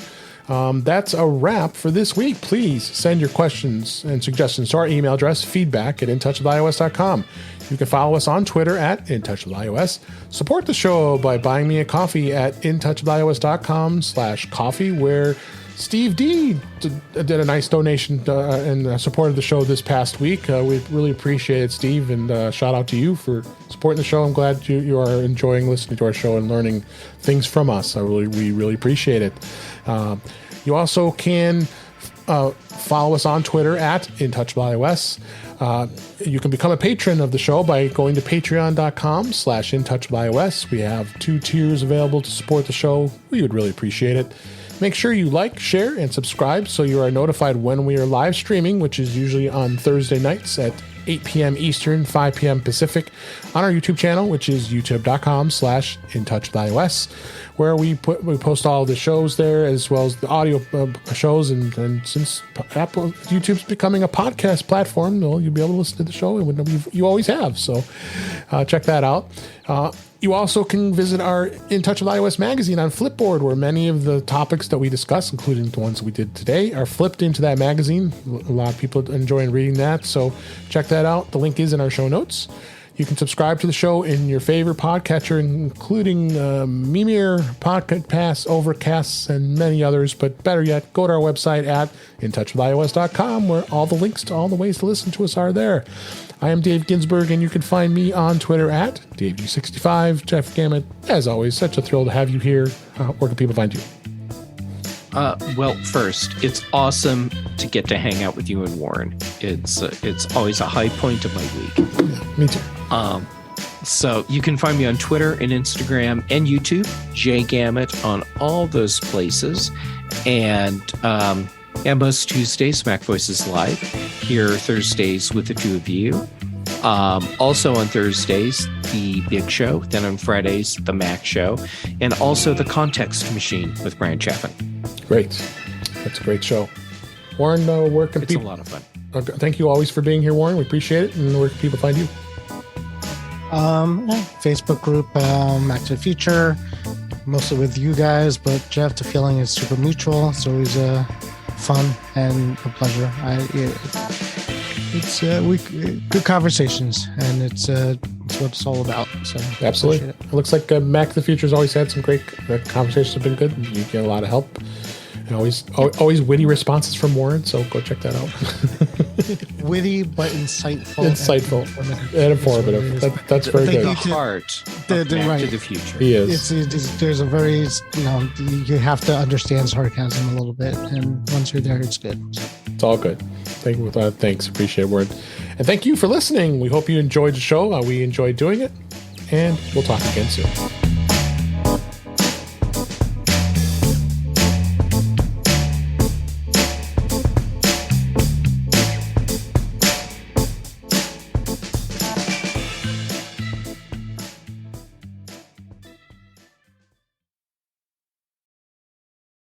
That's a wrap for this week. Please send your questions and suggestions to our email address, feedback@intouchwithios.com. You can follow us on Twitter @intouchwithios. Support the show by buying me a coffee at intouchwithios.com/coffee, where Steve D did a nice donation and supported the show this past week. We really appreciate it, Steve, and shout out to you for supporting the show. I'm glad you are enjoying listening to our show and learning things from us. We really appreciate it. You also can follow us on Twitter @intouchwithios. You can become a patron of the show by going to patreon.com/intouchwithios. We have 2 tiers available to support the show. We would really appreciate it. Make sure you like, share, and subscribe so you are notified when we are live streaming, which is usually on Thursday nights at 8 p.m. Eastern, 5 p.m. Pacific, on our YouTube channel, which is youtube.com/intouchwithios, where we post all the shows there as well as the audio shows. And since YouTube's becoming a podcast platform, you'll be able to listen to the show and you always have. So check that out. You also can visit our In Touch with iOS magazine on Flipboard, where many of the topics that we discuss, including the ones that we did today, are flipped into that magazine. A lot of people enjoy reading that, so check that out. The link is in our show notes. You can subscribe to the show in your favorite podcatcher, including Mimir, Pocket Pass, Overcast, and many others. But better yet, go to our website at intouchwithios.com, where all the links to all the ways to listen to us are there. I am Dave Ginsburg, and you can find me on Twitter at DaveG65. Jeff Gamet, as always, such a thrill to have you here. Where can people find you? Well, first, it's awesome to get to hang out with you and Warren. It's always a high point of my week. Yeah, me too. So you can find me on Twitter and Instagram and YouTube, JGamet on all those places. And most Tuesdays, Mac Voices Live. Here Thursdays with the two of you. Also on Thursdays, the Big Show. Then on Fridays, the Mac Show. And also the Context Machine with Brian Chaffin. Great. That's a great show. Warren, where can people... It's a lot of fun. Thank you always for being here, Warren. We appreciate it. And where can people find you? Facebook group, Mac to the Future. mostly with you guys, but Jeff, the feeling is super mutual. It's always fun and a pleasure. It's good conversations, and it's what it's all about. So absolutely, it looks like Mac the Future's always had some great conversations. Have been good. You get a lot of help, and always witty responses from Warren. So go check that out. Witty but insightful, and informative. That's very good. The heart of Back to the Future. He is. There's a very you have to understand sarcasm a little bit, and once you're there, it's good. So. It's all good. Thanks. Appreciate it, Warren. And thank you for listening. We hope you enjoyed the show. We enjoyed doing it. And we'll talk again soon.